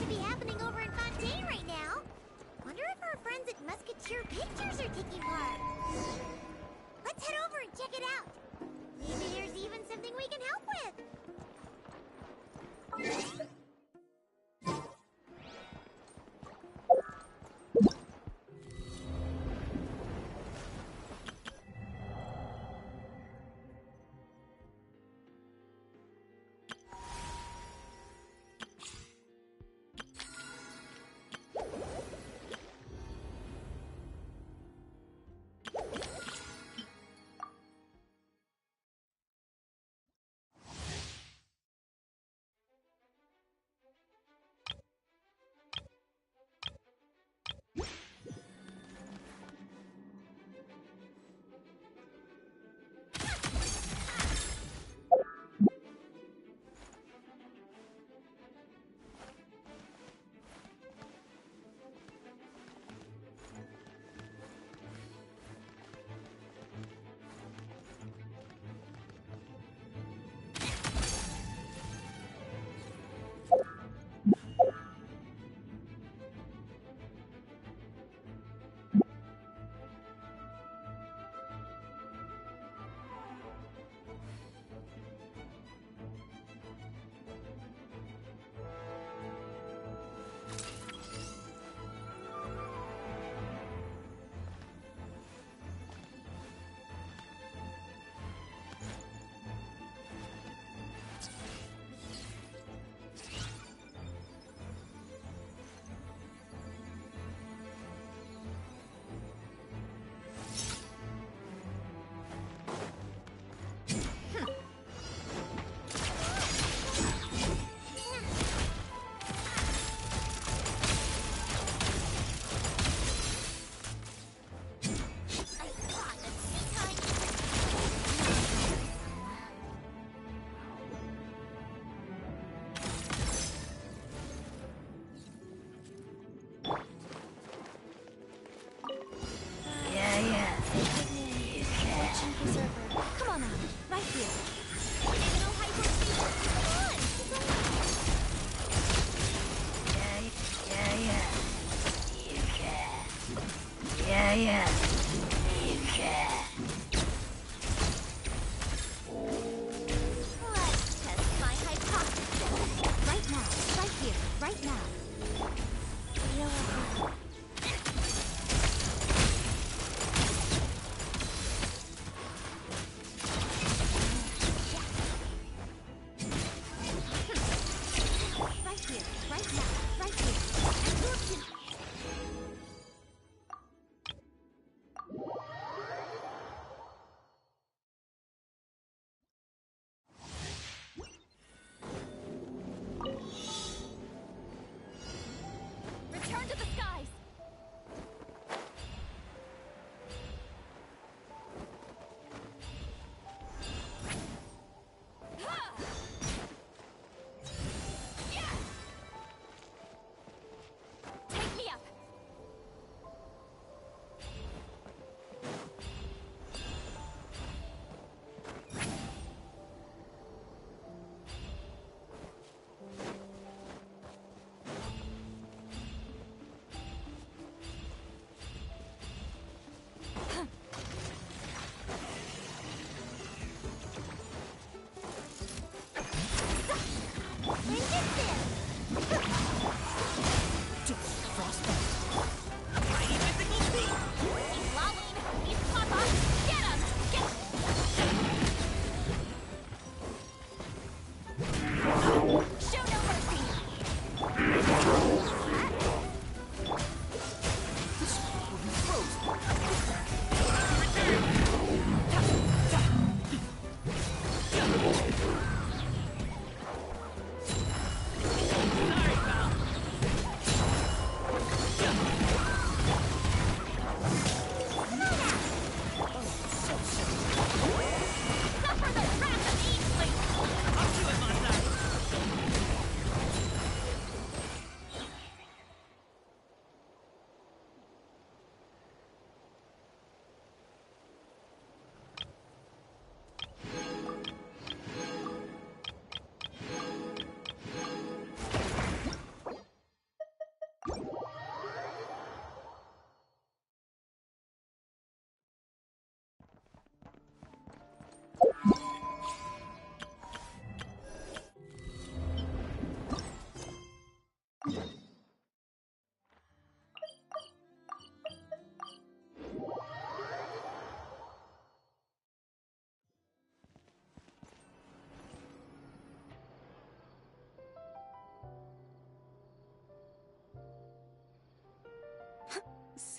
be happening over in Fontaine right now. Wonder if our friends at Musketeer Pictures are taking part. Let's head over and check it out. Maybe there's even something we can help with.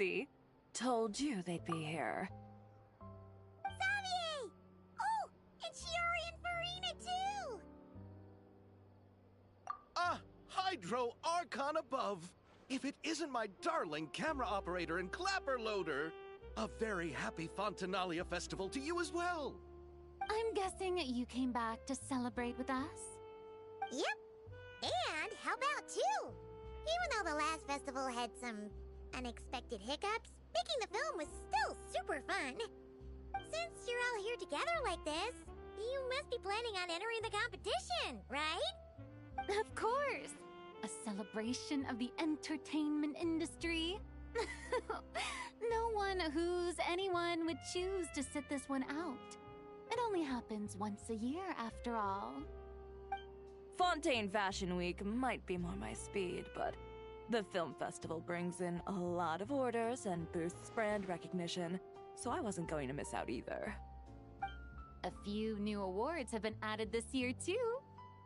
See? Told you they'd be here. Xavier! Oh, and Shiori and Farina too! Ah, Hydro Archon above! If it isn't my darling camera operator and clapper loader! A very happy Fontanalia festival to you as well! I'm guessing you came back to celebrate with us? Yep. And how about two? Even though the last festival had some unexpected hiccups, making the film was still super fun. Since you're all here together like this, you must be planning on entering the competition, right? Of course! A celebration of the entertainment industry. No one who's anyone would choose to sit this one out. It only happens once a year, after all. Fontaine Fashion Week might be more my speed, but the film festival brings in a lot of orders and boosts brand recognition, so I wasn't going to miss out either. A few new awards have been added this year, too.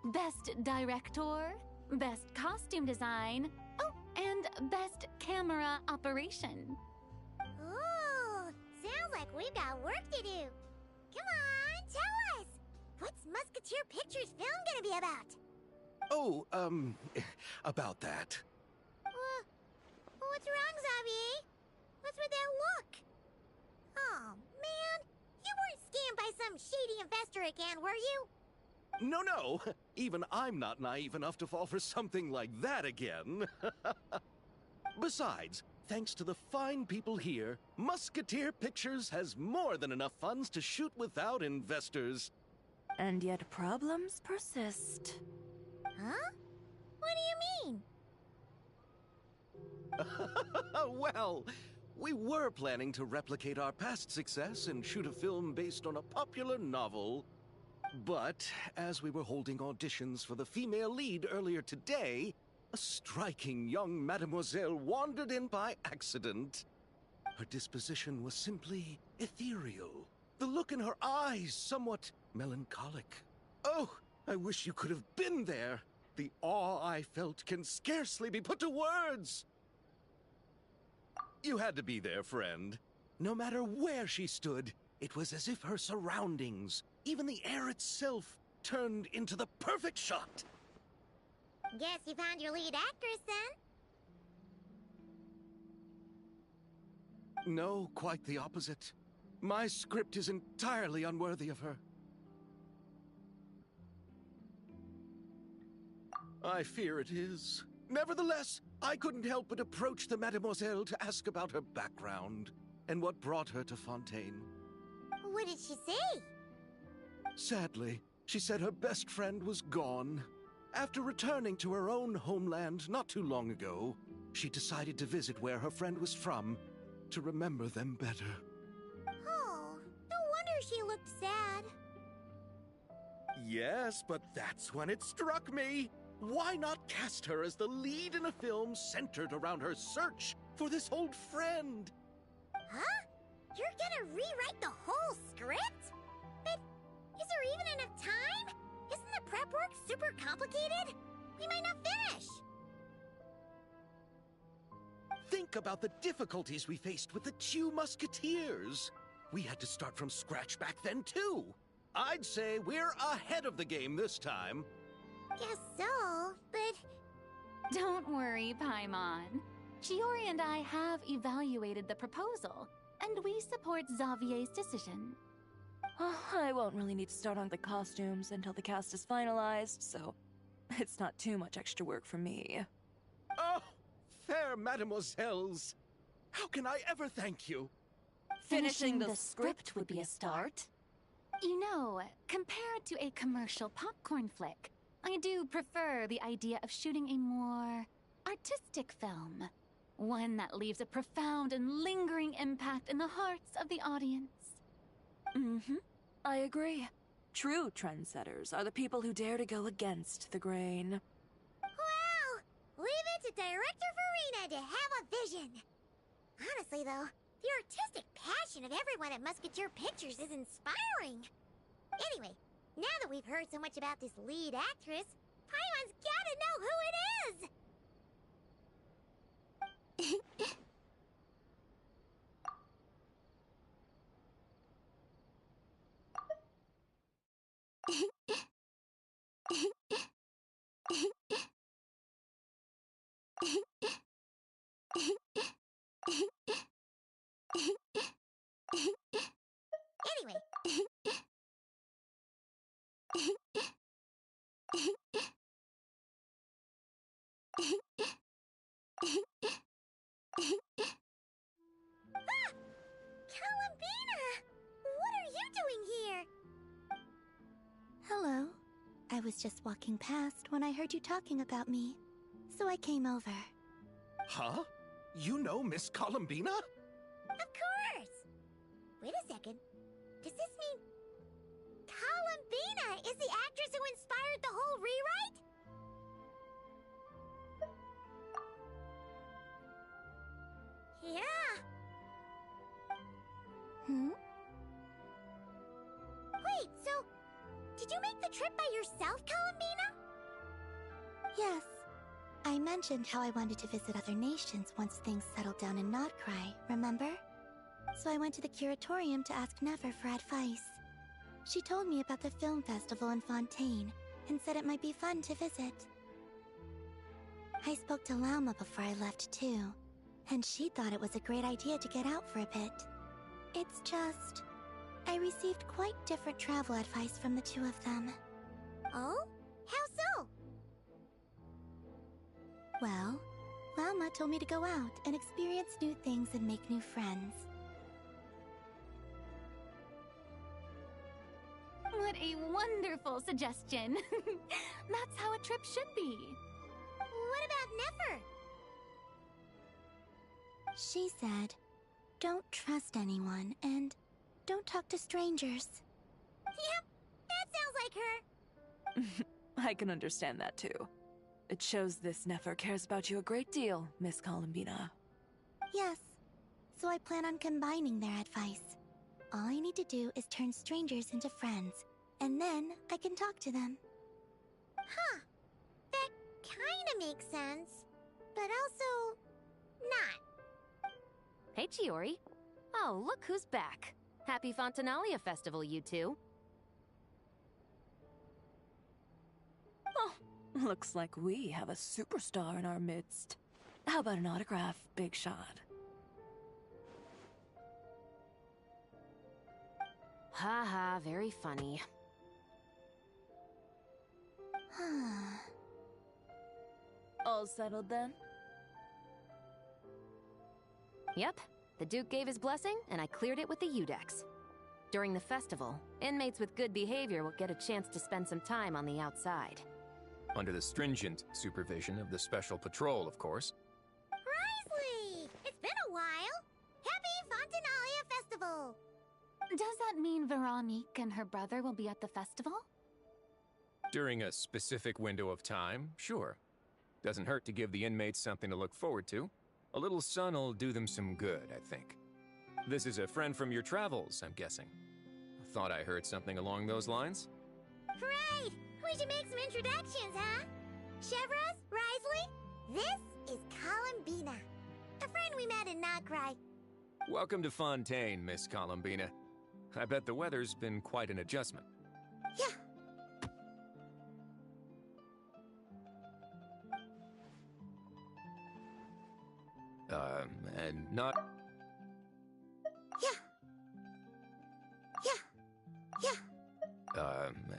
Best Director, Best Costume Design, oh, and Best Camera Operation. Ooh, sounds like we've got work to do. Come on, tell us! What's Musketeer Pictures film gonna be about? Oh, about that. What's wrong, Xavier? What's with that look? Oh, man. You weren't scammed by some shady investor again, were you? No. Even I'm not naive enough to fall for something like that again. Besides, thanks to the fine people here, Musketeer Pictures has more than enough funds to shoot without investors. And yet problems persist. Huh? What do you mean? Well, we were planning to replicate our past success and shoot a film based on a popular novel. But as we were holding auditions for the female lead earlier today, a striking young mademoiselle wandered in by accident. Her disposition was simply ethereal. The look in her eyes somewhat melancholic. Oh, I wish you could have been there. The awe I felt can scarcely be put to words. You had to be there, friend. No matter where she stood, it was as if her surroundings, even the air itself, turned into the perfect shot. Guess you found your lead actress, then? No, quite the opposite. My script is entirely unworthy of her. I fear it is. Nevertheless, I couldn't help but approach the mademoiselle to ask about her background and what brought her to Fontaine. What did she say? Sadly, she said her best friend was gone. After returning to her own homeland not too long ago, she decided to visit where her friend was from to remember them better. Oh, no wonder she looked sad. Yes, but that's when it struck me. Why not cast her as the lead in a film centered around her search for this old friend? Huh? You're gonna rewrite the whole script? But is there even enough time? Isn't the prep work super complicated? We might not finish. Think about the difficulties we faced with the two Musketeers. We had to start from scratch back then, too. I'd say we're ahead of the game this time. Guess so, but... Don't worry, Paimon. Shiori and I have evaluated the proposal, and we support Xavier's decision. I won't really need to start on the costumes until the cast is finalized, so it's not too much extra work for me. Oh, fair mademoiselles. How can I ever thank you? Finishing the script would be a start. You know, compared to a commercial popcorn flick, I do prefer the idea of shooting a more artistic film. One that leaves a profound and lingering impact in the hearts of the audience. I agree. True trendsetters are the people who dare to go against the grain. Wow! Leave it to Director Farina to have a vision. Honestly, though, the artistic passion of everyone at Musketeer Pictures is inspiring. Anyway, now that we've heard so much about this lead actress, Paimon's gotta know who it is! Anyway. Ah! Columbina! What are you doing here? Hello. I was just walking past when I heard you talking about me, so I came over. Huh? You know Miss Columbina? Of course! Wait a second. Does this mean Columbina is the actress who inspired the whole rewrite? Yeah. Hmm? Wait, so did you make the trip by yourself, Columbina? Yes. I mentioned how I wanted to visit other nations once things settled down in Notcry, remember? So I went to the curatorium to ask Never for advice. She told me about the film festival in Fontaine and said it might be fun to visit. I spoke to Lauma before I left too, and she thought it was a great idea to get out for a bit. It's just, I received quite different travel advice from the two of them. Oh? How so? Well, Lauma told me to go out and experience new things and make new friends. What a wonderful suggestion. That's how a trip should be. What about Never? She said, don't trust anyone and don't talk to strangers. Yep, that sounds like her. I can understand that too. It shows this Nefer cares about you a great deal, Miss Columbina. Yes, so I plan on combining their advice. All I need to do is turn strangers into friends, and then I can talk to them. Huh. That kinda makes sense, but also not. Hey, Chiori. Oh, look who's back. Happy Fontanalia Festival, you two. Oh, looks like we have a superstar in our midst. How about an autograph, Big Shot? Ha ha, very funny. All settled then? Yep, the Duke gave his blessing, and I cleared it with the Udex. During the festival, inmates with good behavior will get a chance to spend some time on the outside. Under the stringent supervision of the Special Patrol, of course. Risley! It's been a while! Happy Fontanalia Festival! Does that mean Veronique and her brother will be at the festival? During a specific window of time, sure. Doesn't hurt to give the inmates something to look forward to. A little sun'll do them some good, I think. This is a friend from your travels, I'm guessing. Thought I heard something along those lines? Right! We should make some introductions, huh? Chevros, Risley, this is Columbina. A friend we met in Notcry. Welcome to Fontaine, Miss Columbina. I bet the weather's been quite an adjustment. Yeah. And not... Yeah. Yeah.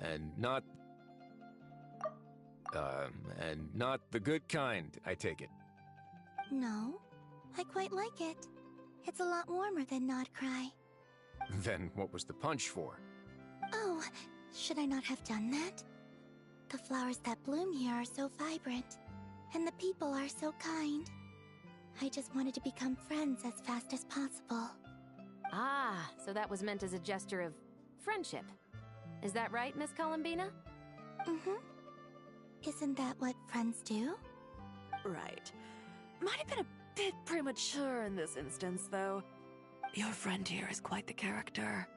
and not... and not the good kind, I take it. No, I quite like it. It's a lot warmer than Notcry. Then what was the punch for? Oh, should I not have done that? The flowers that bloom here are so vibrant, and the people are so kind. I just wanted to become friends as fast as possible. Ah, so that was meant as a gesture of friendship. Is that right, Miss Columbina? Mm-hmm. Isn't that what friends do? Right. Might have been a bit premature in this instance, though. Your friend here is quite the character.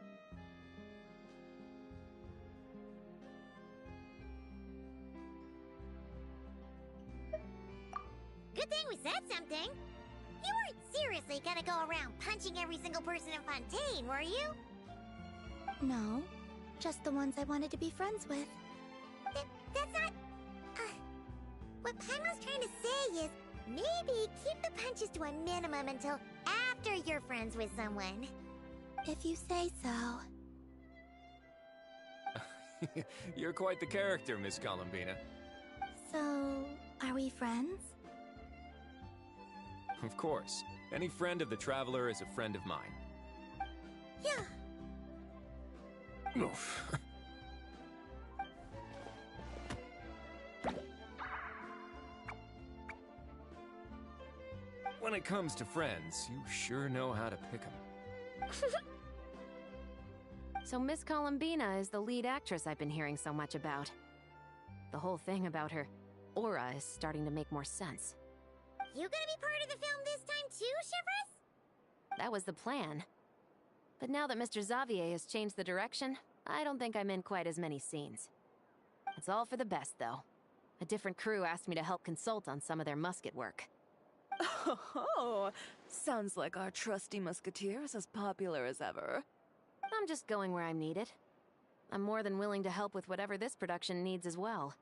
Good thing we said something. You weren't seriously gonna go around punching every single person in Fontaine, were you? No, just the ones I wanted to be friends with. that's not... what Paimon's trying to say is, maybe keep the punches to a minimum until after you're friends with someone. If you say so. You're quite the character, Miss Columbina. So, are we friends? Of course. Any friend of the Traveler is a friend of mine. Yeah. Oof. When it comes to friends, you sure know how to pick them. So Miss Columbina is the lead actress I've been hearing so much about. The whole thing about her aura is starting to make more sense. You gonna be part of the film this time too, Shivers? That was the plan. But now that Mr. Xavier has changed the direction, I don't think I'm in quite as many scenes. It's all for the best, though. A different crew asked me to help consult on some of their musket work. Oh, sounds like our trusty musketeer is as popular as ever. I'm just going where I'm needed. I'm more than willing to help with whatever this production needs as well.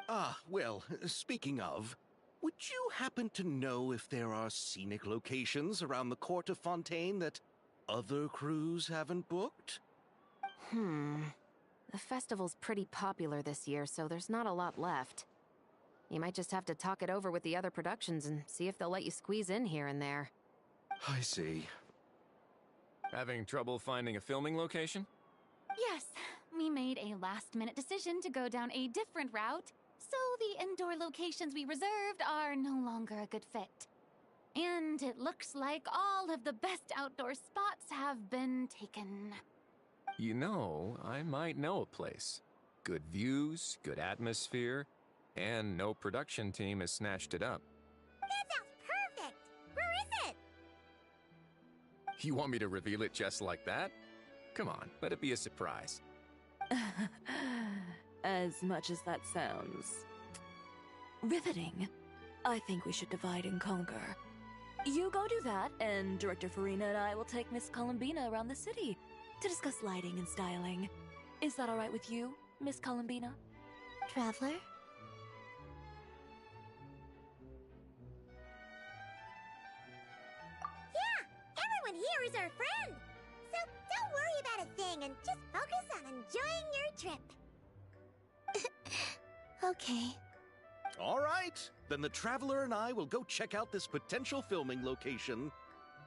Ah, well, speaking of, would you happen to know if there are scenic locations around the court of Fontaine that other crews haven't booked? The festival's pretty popular this year, so there's not a lot left. You might just have to talk it over with the other productions and see if they'll let you squeeze in here and there. I see. Having trouble finding a filming location? Yes, we made a last-minute decision to go down a different route, so the indoor locations we reserved are no longer a good fit. And it looks like all of the best outdoor spots have been taken. You know, I might know a place. Good views, good atmosphere, and no production team has snatched it up. That sounds perfect! Where is it? You want me to reveal it just like that? Come on, let it be a surprise. As much as that sounds riveting, I think we should divide and conquer. You go do that, and Director Farina and I will take Miss Columbina around the city to discuss lighting and styling. Is that all right with you, Miss Columbina? Traveler? Yeah! Everyone here is our friend! So don't worry about a thing and just focus on enjoying your trip. Okay. All right, then the Traveler and I will go check out this potential filming location.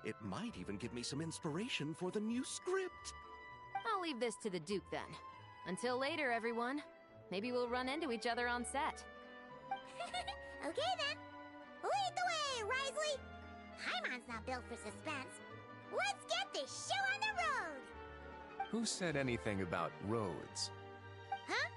It might even give me some inspiration for the new script. I'll leave this to the Duke then. Until later, everyone. Maybe we'll run into each other on set. Okay then. Lead the way, Risley! Paimon's not built for suspense. Let's get this show on the road! Who said anything about roads? Huh?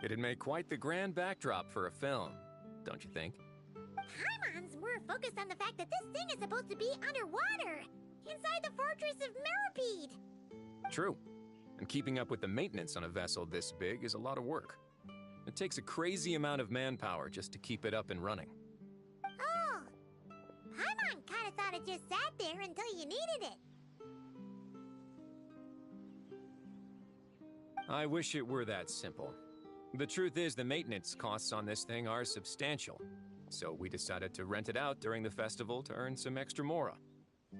It'd make quite the grand backdrop for a film, don't you think? Paimon's more focused on the fact that this thing is supposed to be underwater, inside the fortress of Meropide. True. And keeping up with the maintenance on a vessel this big is a lot of work. It takes a crazy amount of manpower just to keep it up and running. Oh, Paimon kinda thought it just sat there until you needed it. I wish it were that simple. The truth is, the maintenance costs on this thing are substantial. So we decided to rent it out during the festival to earn some extra mora.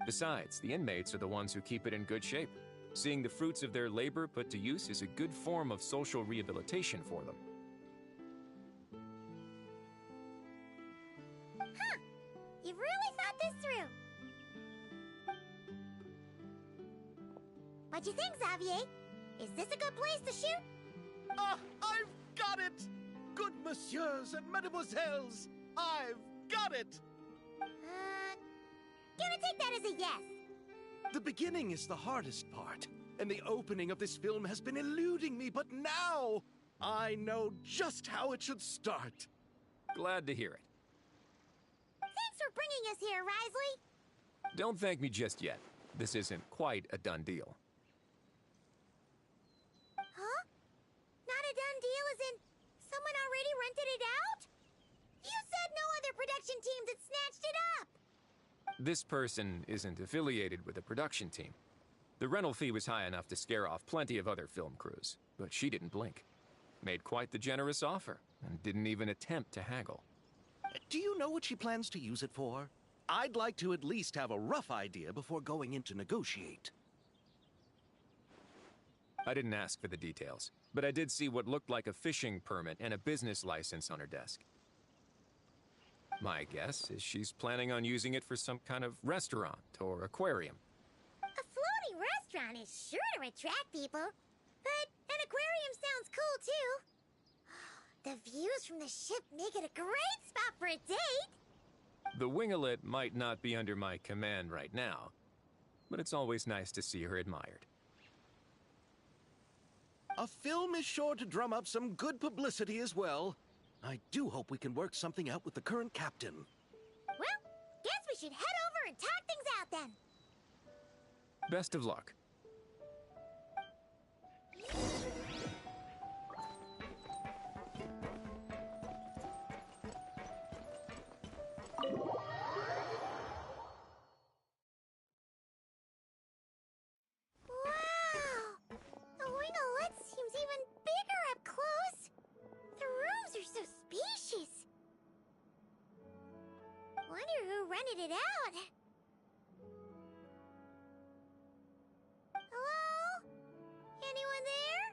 Besides, the inmates are the ones who keep it in good shape. Seeing the fruits of their labor put to use is a good form of social rehabilitation for them. Huh. You've really thought this through. What do you think, Xavier? Is this a good place to shoot? Ah, I've got it! Good messieurs and mademoiselles, I've got it! Gonna take that as a yes. The beginning is the hardest part. and the opening of this film has been eluding me, but now I know just how it should start. Glad to hear it. Thanks for bringing us here, Risley. Don't thank me just yet. This isn't quite a done deal. Huh? Not a done deal as in someone already rented it out? You said no other production teams had snatched it up. This person isn't affiliated with a production team. The rental fee was high enough to scare off plenty of other film crews, but she didn't blink. Made quite the generous offer, and didn't even attempt to haggle. Do you know what she plans to use it for? I'd like to at least have a rough idea before going in to negotiate. I didn't ask for the details, but I did see what looked like a fishing permit and a business license on her desk. My guess is she's planning on using it for some kind of restaurant or aquarium. A floating restaurant is sure to attract people, but an aquarium sounds cool too. The views from the ship make it a great spot for a date. The winglet might not be under my command right now, but it's always nice to see her admired. A film is sure to drum up some good publicity as well. I do hope we can work something out with the current captain. Well, guess we should head over and talk things out then. Best of luck. Wow! The winglet seems even bigger up close. The rooms are so spacious. Wonder who rented it out. Hello? Anyone there?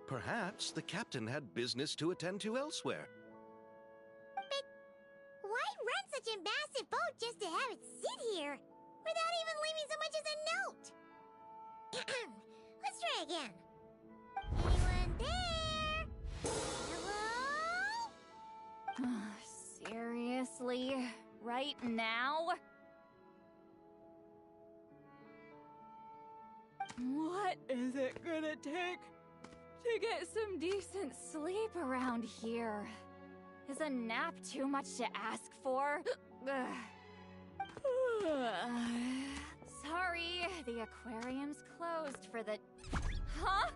Perhaps the captain had business to attend to elsewhere. But why rent such a massive boat just to have it sit here without even leaving so much as a note? Let's try again. Anyone there? Hello? Seriously? Right now? What is it gonna take to get some decent sleep around here? Is a nap too much to ask for? Sorry, the aquarium's closed for the... Huh?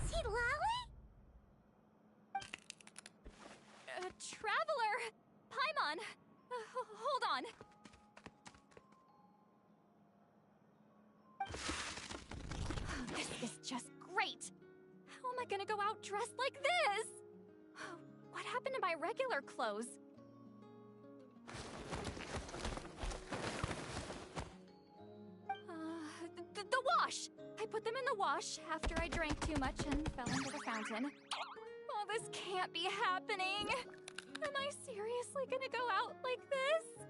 See Lolly? Traveler! Paimon! Hold on. This is just great! How am I gonna go out dressed like this? What happened to my regular clothes? The wash! I put them in the wash after I drank too much and fell into the fountain. Oh, this can't be happening! Am I seriously gonna go out like this?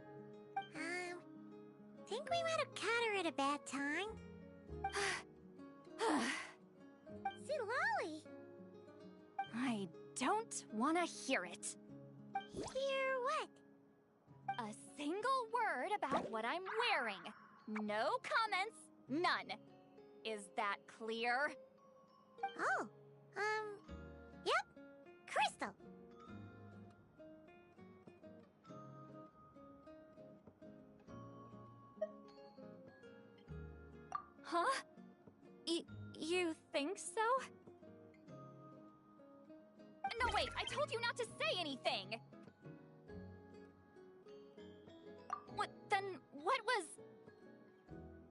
Think we might have caught her at a bad time. See Lolly? I don't want to hear it. Hear what? A single word about what I'm wearing. No comments, none. Is that clear? Oh, yep. Crystal. Huh? You think so? No, wait, I told you not to say anything! Then what was...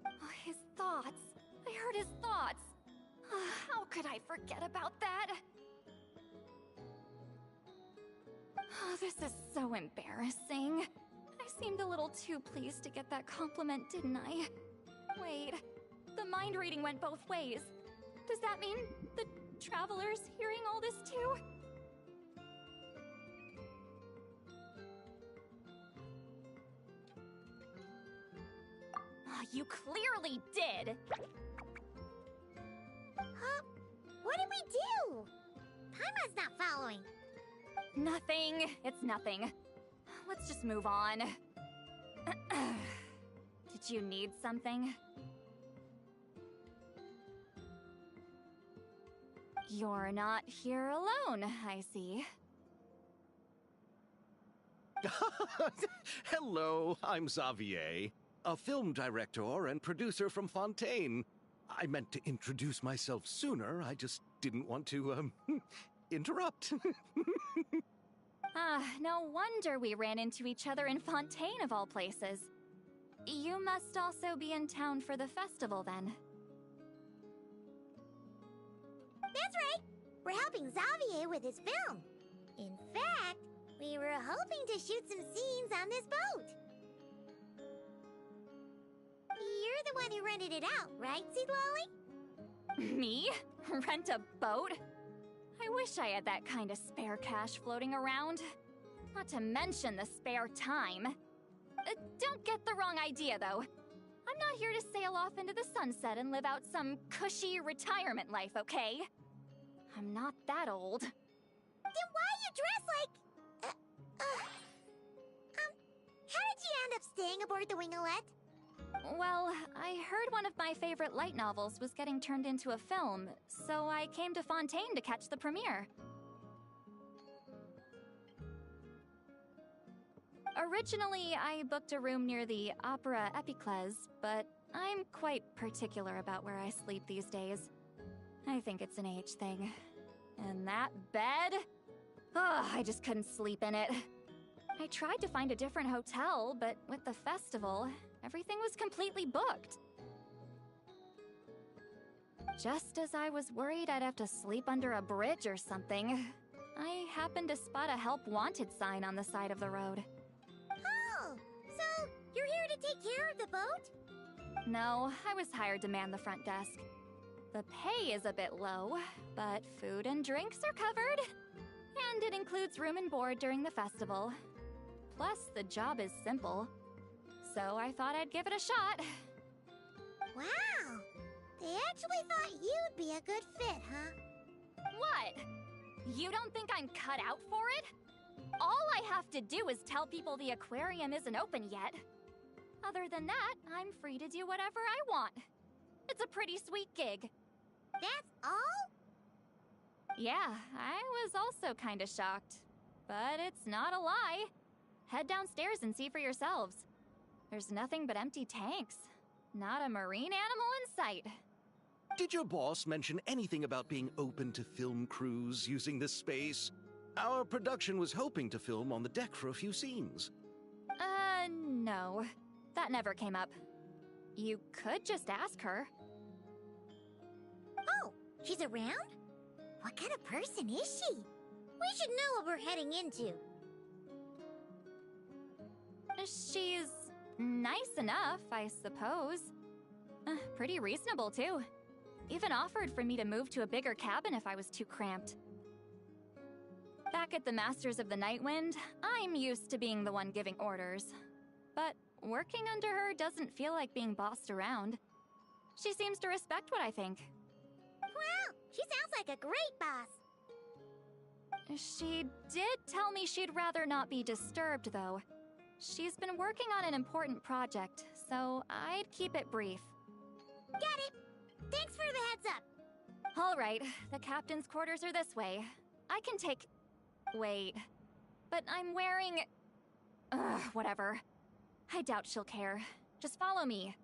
Oh, his thoughts. I heard his thoughts. How could I forget about that? Oh, this is so embarrassing. I seemed a little too pleased to get that compliment, didn't I? Wait, the mind reading went both ways. Does that mean the Traveler's hearing all this too? Oh, you clearly did! Huh? What did we do? Paimon's not following. Nothing. It's nothing. let's just move on. Did you need something? You're not here alone, I see. Hello, I'm Xavier, a film director and producer from Fontaine. I meant to introduce myself sooner, I just didn't want to, interrupt. No wonder we ran into each other in Fontaine of all places. You must also be in town for the festival, then. That's right! We're helping Xavier with his film. In fact, we were hoping to shoot some scenes on this boat. You're the one who rented it out, right, Seed Lolly? Me? Rent a boat? I wish I had that kind of spare cash floating around. Not to mention the spare time. Don't get the wrong idea, though. I'm not here to sail off into the sunset and live out some cushy retirement life, okay? I'm not that old. Then why you dress like... how did you end up staying aboard the Wingolette? Well, I heard one of my favorite light novels was getting turned into a film, so I came to Fontaine to catch the premiere. Originally, I booked a room near the Opera Epiclese, but I'm quite particular about where I sleep these days. I think it's an age thing. And that bed? I just couldn't sleep in it. I tried to find a different hotel, but with the festival, everything was completely booked. Just as I was worried I'd have to sleep under a bridge or something, I happened to spot a help wanted sign on the side of the road. Oh, so you're here to take care of the boat? No, I was hired to man the front desk. The pay is a bit low, but food and drinks are covered. And it includes room and board during the festival. Plus, the job is simple. So I thought I'd give it a shot. Wow! They actually thought you'd be a good fit, huh? What? You don't think I'm cut out for it? All I have to do is tell people the aquarium isn't open yet. Other than that, I'm free to do whatever I want. It's a pretty sweet gig. That's all? Yeah, I was also kinda shocked. But it's not a lie. Head downstairs and see for yourselves. There's nothing but empty tanks. Not a marine animal in sight. Did your boss mention anything about being open to film crews using this space? Our production was hoping to film on the deck for a few scenes. No. That never came up. You could just ask her. Oh, she's around? What kind of person is she? We should know what we're heading into. She's nice enough, I suppose. Pretty reasonable, too. Even offered for me to move to a bigger cabin if I was too cramped. Back at the Masters of the Nightwind, I'm used to being the one giving orders. But working under her doesn't feel like being bossed around. She seems to respect what I think. Wow, she sounds like a great boss. She did tell me she'd rather not be disturbed, though. She's been working on an important project, so I'd keep it brief. Got it. Thanks for the heads up. All right, the captain's quarters are this way. I can take... Wait. But I'm wearing... whatever. I doubt she'll care. Just follow me.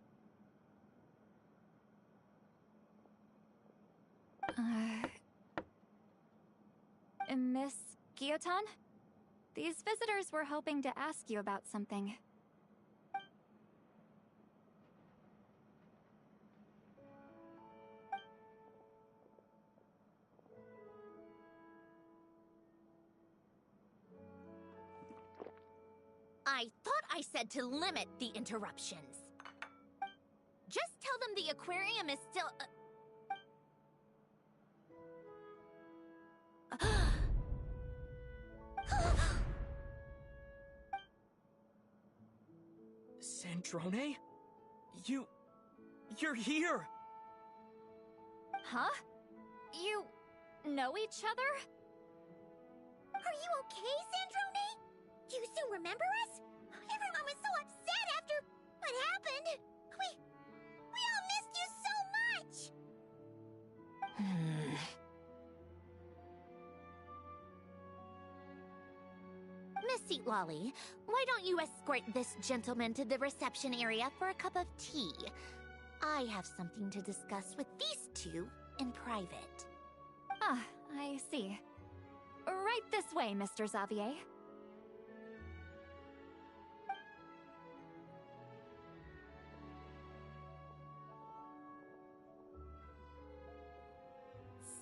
Miss Guillotin? These visitors were hoping to ask you about something. I thought I said to limit the interruptions. Just tell them the aquarium is still... Sandrone? You're here! Huh? You know each other? Are you okay, Sandrone? Do you still remember us? Everyone was so upset after what happened. We all missed you so much. Miss Seat Lolly, why don't you escort this gentleman to the reception area for a cup of tea? I have something to discuss with these two in private. Ah, I see. Right this way, Mr. Xavier.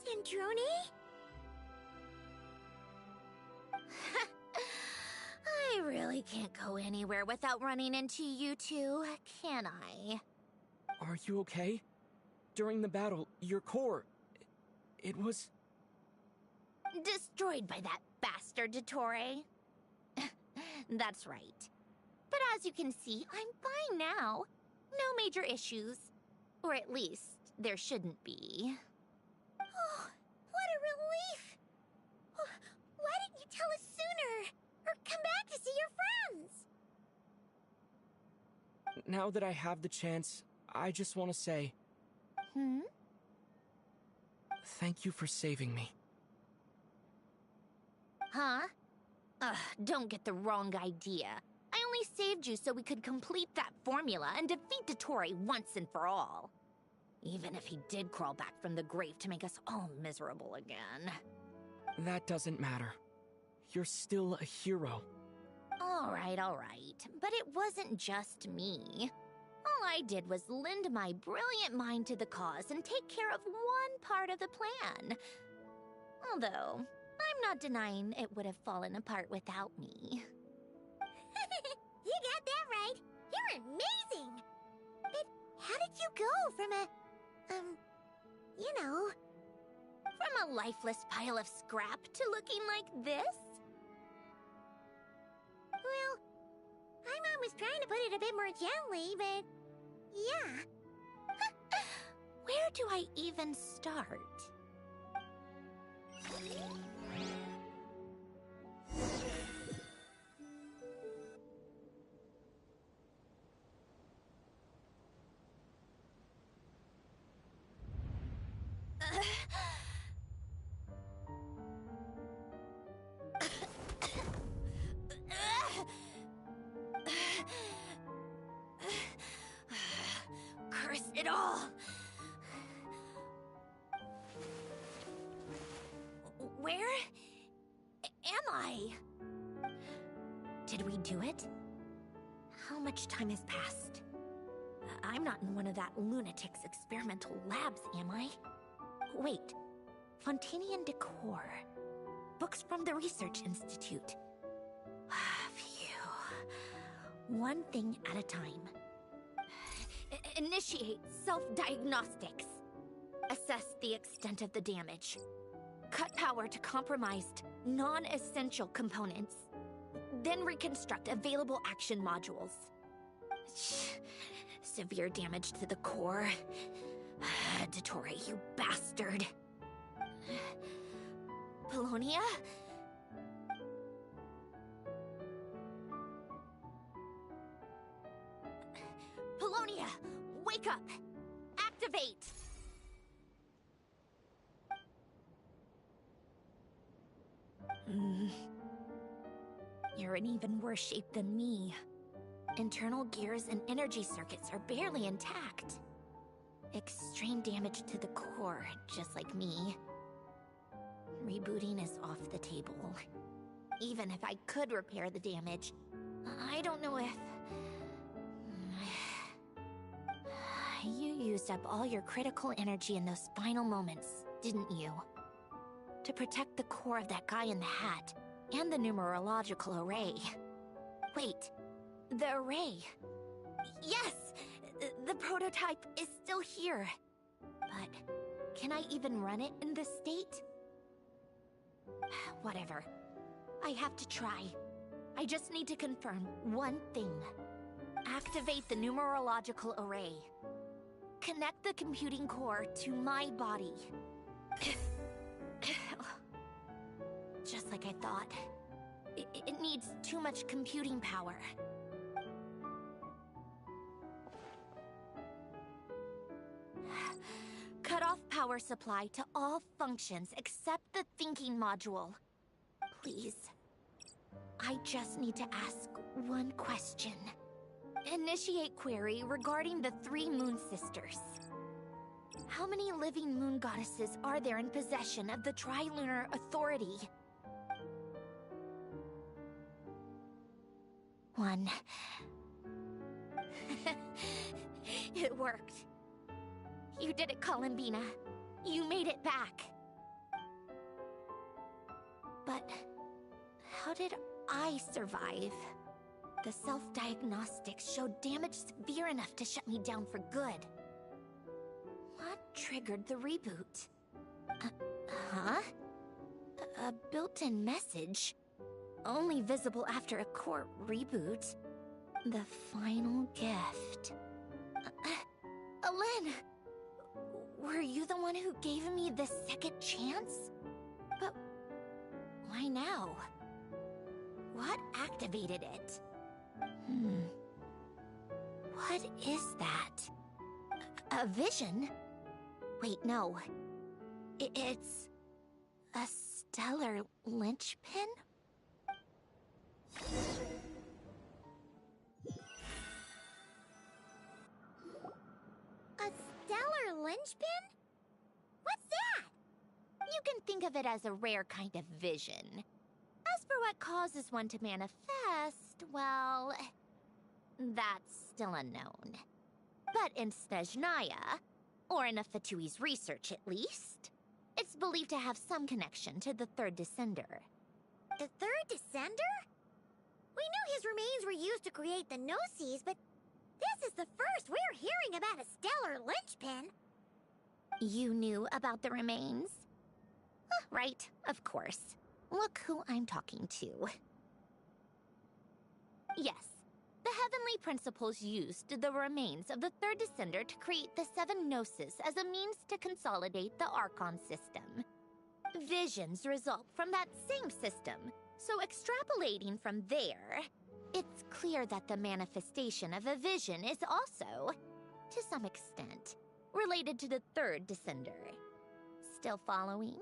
Centrone? I really can't go anywhere without running into you two, can I? Are you okay? During the battle, your core... it was... Destroyed by that bastard Dottore. That's right. But as you can see, I'm fine now. No major issues. Or at least, there shouldn't be. Oh, what a relief! Why didn't you tell us sooner? Or come back to see your friends? Now that I have the chance, I just want to say... Thank you for saving me. Huh? Ugh, don't get the wrong idea. I only saved you so we could complete that formula and defeat Dottore once and for all. Even if he did crawl back from the grave to make us all miserable again. That doesn't matter. You're still a hero. All right. But it wasn't just me. All I did was lend my brilliant mind to the cause and take care of one part of the plan. Although, I'm not denying it would have fallen apart without me. You got that right. You're amazing. But how did you go from From a lifeless pile of scrap to looking like this? Well, my mom was trying to put it a bit more gently, but yeah. Where do I even start? Curse it all! Where am I? Did we do it? How much time has passed? I'm not in one of that lunatic's experimental labs, am I? Wait, Fontanian decor. Books from the Research Institute. Phew. One thing at a time. Initiate self-diagnostics. Assess the extent of the damage. Cut power to compromised, non-essential components. Then reconstruct available action modules. Severe damage to the core. Dottore, you bastard. Polonia? Polonia, wake up! Activate! You're in even worse shape than me. Internal gears and energy circuits are barely intact. Extreme damage to the core, just like me. Rebooting is off the table. Even if I could repair the damage, I don't know if... You used up all your critical energy in those final moments, didn't you? To protect the core of that guy in the hat, and the numerological array. Wait, the array. Yes! The prototype is still here. But can I even run it in this state? Whatever. I have to try. I just need to confirm one thing. Activate the numerological array. Connect the computing core to my body. Just like I thought. It needs needs too much computing power. Cut off power supply to all functions except the thinking module. Please. I just need to ask one question. Initiate query regarding the 3 Moon Sisters. How many living moon goddesses are there in possession of the Trilunar Authority? 1. It worked. You did it, Columbina. You made it back. But how did I survive? The self-diagnostics showed damage severe enough to shut me down for good. What triggered the reboot? Huh? A built-in message? Only visible after a core reboot. The final gift. Alen! Were you the one who gave me the second chance? But why now? What activated it? What is that? A vision? Wait, no. It's a stellar linchpin? A stellar linchpin? What's that? You can think of it as a rare kind of vision. As for what causes one to manifest, well, that's still unknown. But in Snezhnaya, or in Afatui's research at least, it's believed to have some connection to the Third Descender. The Third Descender? We knew his remains were used to create the Gnosis, but this is the first we're hearing about a stellar linchpin. You knew about the remains? Right, of course. Look who I'm talking to. Yes, the Heavenly Principles used the remains of the Third Descender to create the 7 Gnosis as a means to consolidate the Archon system. Visions result from that same system, so extrapolating from there, it's clear that the manifestation of a vision is also, to some extent, related to the Third Descender. Still following?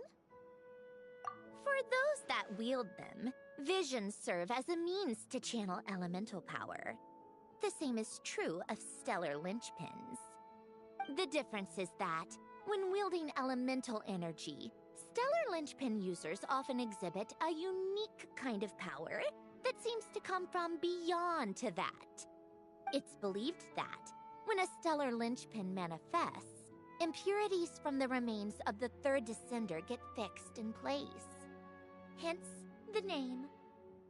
For those that wield them, visions serve as a means to channel elemental power. The same is true of stellar linchpins. The difference is that, when wielding elemental energy, stellar linchpin users often exhibit a unique kind of power that seems to come from beyond to that. It's believed that, when a stellar linchpin manifests, impurities from the remains of the Third Descender get fixed in place. Hence, the name.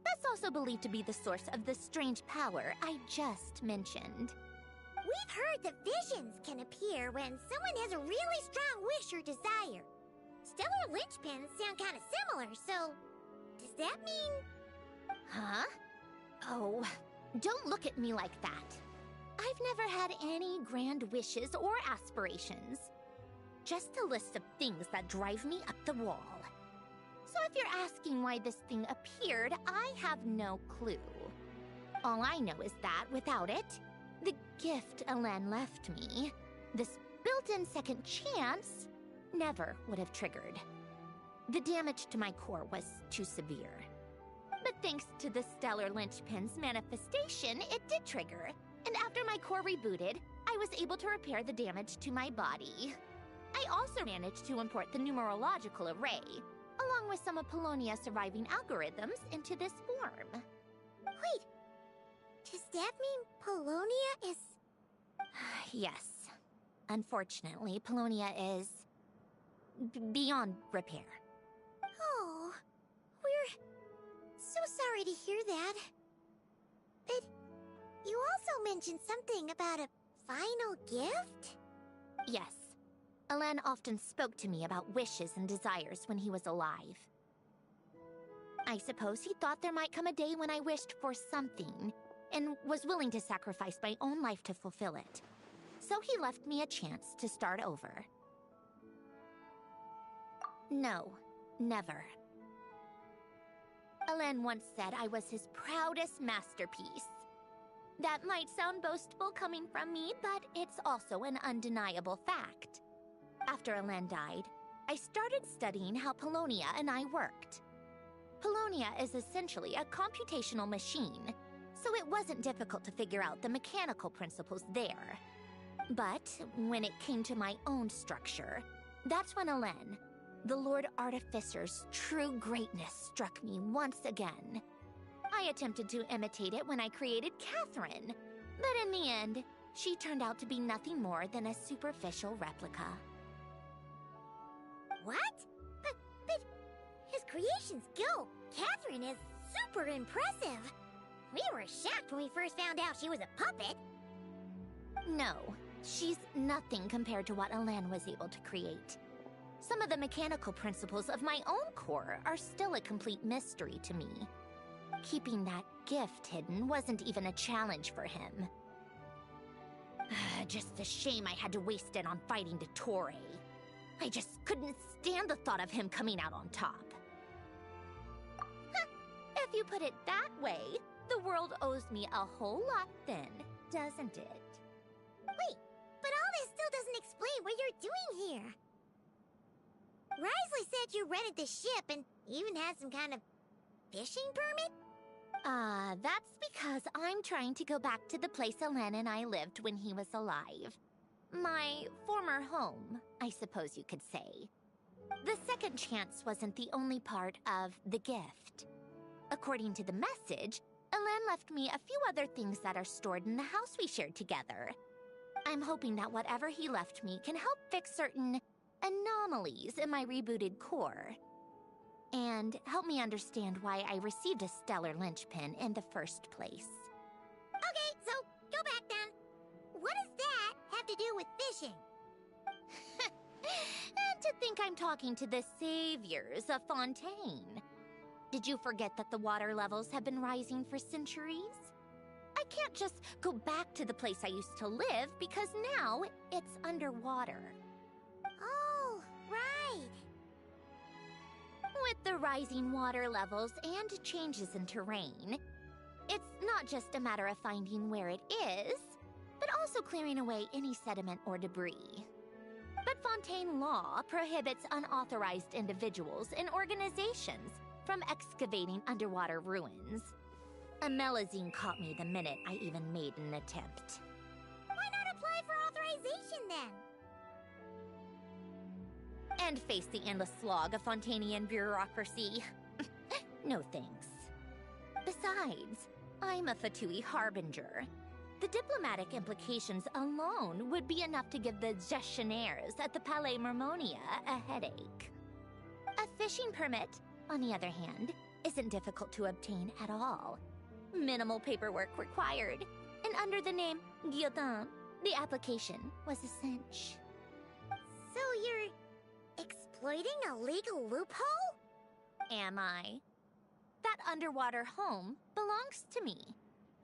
That's also believed to be the source of the strange power I just mentioned. We've heard that visions can appear when someone has a really strong wish or desire. Stellar linchpins sound kind of similar, so does that mean... Huh? Oh, don't look at me like that. I've never had any grand wishes or aspirations. Just a list of things that drive me up the wall. So if you're asking why this thing appeared, I have no clue. All I know is that without it, the gift Alen left me, this built-in second chance, never would have triggered. The damage to my core was too severe. But thanks to the stellar linchpin's manifestation, it did trigger. And after my core rebooted, I was able to repair the damage to my body. I also managed to import the numerological array, along with some of Polonia's surviving algorithms, into this form. Wait, does that mean Polonia is... Yes. Unfortunately, Polonia is... beyond repair. Oh, we're so sorry to hear that. But you also mentioned something about a final gift? Yes. Alen often spoke to me about wishes and desires when he was alive. I suppose he thought there might come a day when I wished for something, and was willing to sacrifice my own life to fulfill it. So he left me a chance to start over. No, never. Alain once said I was his proudest masterpiece. That might sound boastful coming from me, but it's also an undeniable fact. After Alain died, I started studying how Polonia and I worked. Polonia is essentially a computational machine, so it wasn't difficult to figure out the mechanical principles there. But when it came to my own structure, that's when Alain, the Lord Artificer's true greatness, struck me once again. I attempted to imitate it when I created Catherine, but in the end, she turned out to be nothing more than a superficial replica. What? But his creation skill, Catherine, is super impressive. We were shocked when we first found out she was a puppet. No, she's nothing compared to what Alain was able to create. Some of the mechanical principles of my own core are still a complete mystery to me. Keeping that gift hidden wasn't even a challenge for him. Just a shame I had to waste it on fighting Dottore. I just couldn't stand the thought of him coming out on top. If you put it that way, the world owes me a whole lot then, doesn't it? Wait, but all this still doesn't explain what you're doing here. Risley said you rented the ship and even had some kind of fishing permit? That's because I'm trying to go back to the place Alain and I lived when he was alive. My former home, I suppose you could say. The second chance wasn't the only part of the gift. According to the message, Alain left me a few other things that are stored in the house we shared together. I'm hoping that whatever he left me can help fix certain anomalies in my rebooted core. And help me understand why I received a stellar linchpin in the first place. Okay, so go back then. What does that have to do with fishing? And to think I'm talking to the saviors of Fontaine. Did you forget that the water levels have been rising for centuries? I can't just go back to the place I used to live because now it's underwater. Oh, right. With the rising water levels and changes in terrain, it's not just a matter of finding where it is, but also clearing away any sediment or debris. But Fontaine law prohibits unauthorized individuals and organizations from excavating underwater ruins. Amelazine caught me the minute I even made an attempt. Why not apply for authorization then? And face the endless slog of Fontainian bureaucracy. No thanks. Besides, I'm a Fatui harbinger. The diplomatic implications alone would be enough to give the gestionnaires at the Palais Mermonia a headache. A fishing permit, on the other hand, isn't difficult to obtain at all. Minimal paperwork required, and under the name Guillotin, the application was a cinch. So you're exploiting a legal loophole? Am I? That underwater home belongs to me.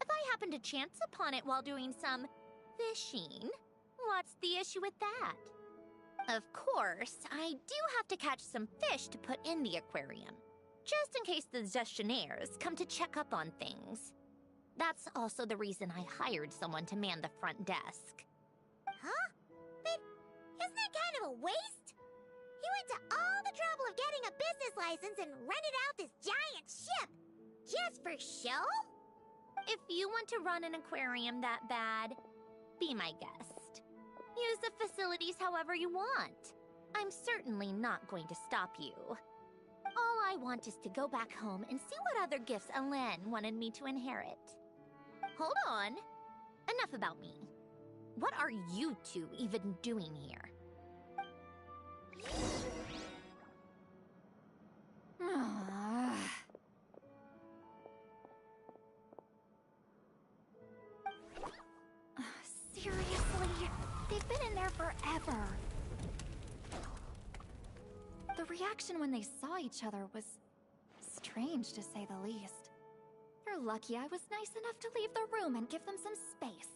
If I happen to chance upon it while doing some fishing, what's the issue with that? Of course, I do have to catch some fish to put in the aquarium, just in case the gestionnaires come to check up on things. That's also the reason I hired someone to man the front desk. Huh? But isn't that kind of a waste? You went to all the trouble of getting a business license and rented out this giant ship, just for show? If you want to run an aquarium that bad, be my guest. Use the facilities however you want. I'm certainly not going to stop you. All I want is to go back home and see what other gifts Alain wanted me to inherit. Hold on. Enough about me. What are you two even doing here? Seriously? They've been in there forever. The reaction when they saw each other was strange, to say the least. You're lucky I was nice enough to leave the room and give them some space.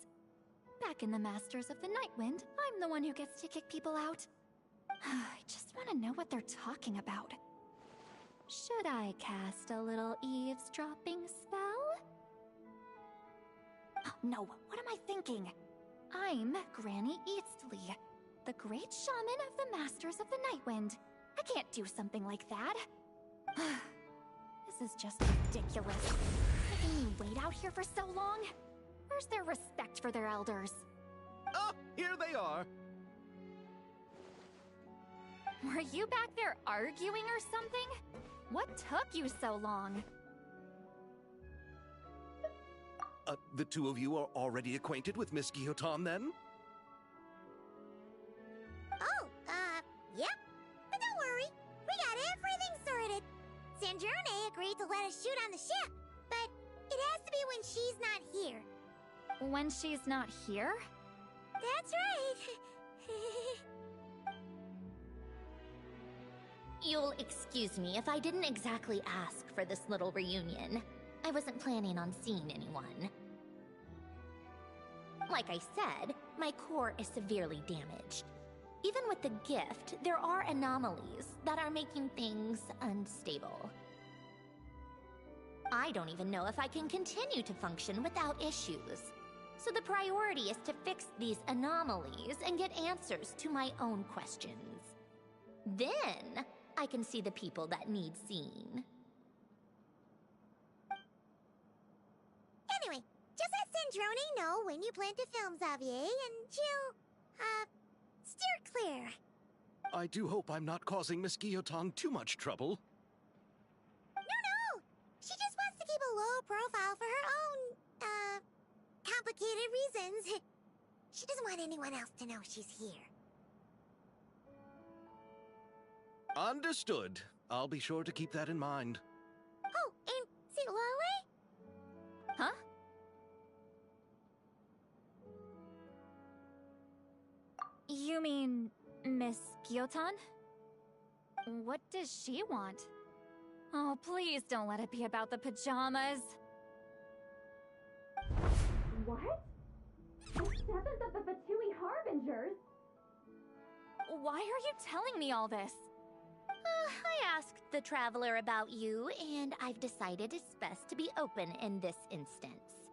Back in the Masters of the Nightwind, I'm the one who gets to kick people out. I just want to know what they're talking about. Should I cast a little eavesdropping spell? Oh, no, what am I thinking? I'm Granny Eastley, the great shaman of the Masters of the Nightwind. I can't do something like that. This is just ridiculous. Making me wait out here for so long? Where's their respect for their elders? Oh, here they are. Were you back there arguing or something? What took you so long? The two of you are already acquainted with Miss Guillotin, then? Oh, yep. But don't worry, we got everything sorted. Sandrone agreed to let us shoot on the ship, but it has to be when she's not here. When she's not here? That's right. You'll excuse me if I didn't exactly ask for this little reunion. I wasn't planning on seeing anyone. Like I said, my core is severely damaged. Even with the gift, there are anomalies that are making things unstable. I don't even know if I can continue to function without issues. So the priority is to fix these anomalies and get answers to my own questions. Then, I can see the people that need seeing. Anyway, just let Sandrone know when you plan to film Xavier, and she'll, steer clear. I do hope I'm not causing Miss Guillotin too much trouble. No! She just wants to keep a low profile for her own, complicated reasons. She doesn't want anyone else to know she's here. Understood. I'll be sure to keep that in mind. Oh, and see Lale? Huh? You mean Miss Guillotin? What does she want? Oh, please don't let it be about the pajamas. What? The 7th of the Fatui Harbingers? Why are you telling me all this? I asked the Traveler about you, and I've decided it's best to be open in this instance.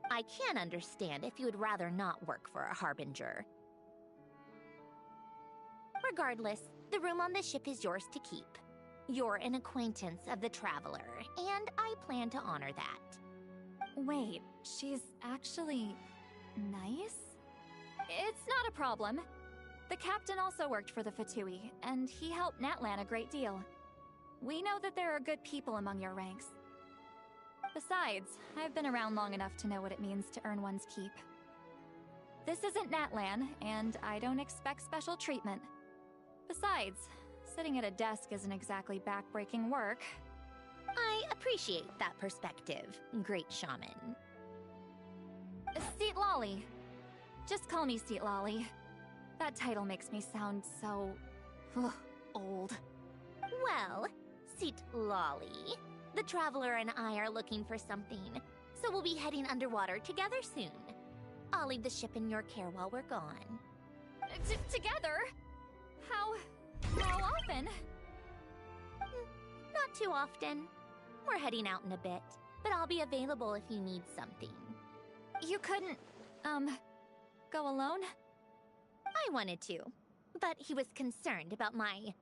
I can understand if you would rather not work for a Harbinger. Regardless, the room on the ship is yours to keep. You're an acquaintance of the Traveler, and I plan to honor that. Wait, she's actually nice? It's not a problem. The captain also worked for the Fatui, and he helped Natlan a great deal. We know that there are good people among your ranks. Besides, I've been around long enough to know what it means to earn one's keep. This isn't Natlan, and I don't expect special treatment. Besides, sitting at a desk isn't exactly backbreaking work. I appreciate that perspective, great shaman. Seat Lolly. Just call me Seat Lolly. That title makes me sound so... old. Well, Seat Lolly, the Traveler and I are looking for something, so we'll be heading underwater together soon. I'll leave the ship in your care while we're gone. Together? How often? Not too often. We're heading out in a bit, but I'll be available if you need something. You couldn't, go alone? I wanted to, but he was concerned about my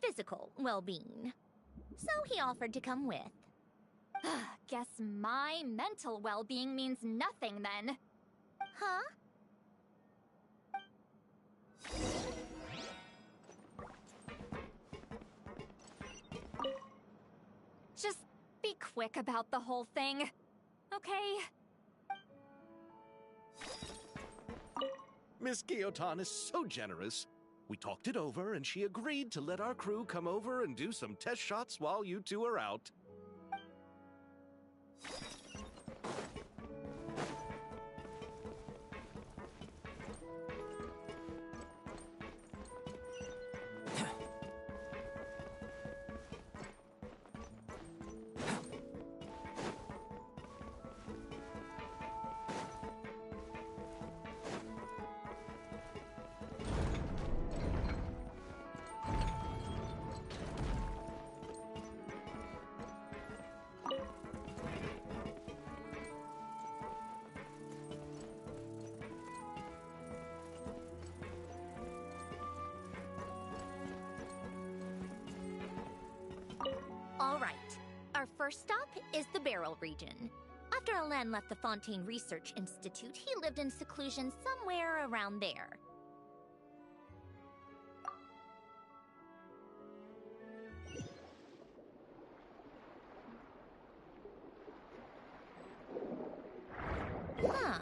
physical well-being. So he offered to come with. Guess my mental well-being means nothing then. Huh? Just be quick about the whole thing, okay? Miss Guillotin is so generous. We talked it over, and she agreed to let our crew come over and do some test shots while you two are out. All right. Our first stop is the Barrel region. After Alain left the Fontaine Research Institute, he lived in seclusion somewhere around there. Huh.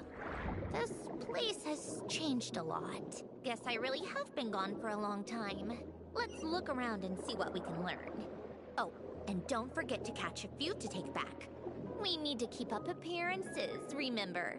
This place has changed a lot. Guess I really have been gone for a long time. Let's look around and see what we can learn. Oh, and don't forget to catch a few to take back. We need to keep up appearances, remember?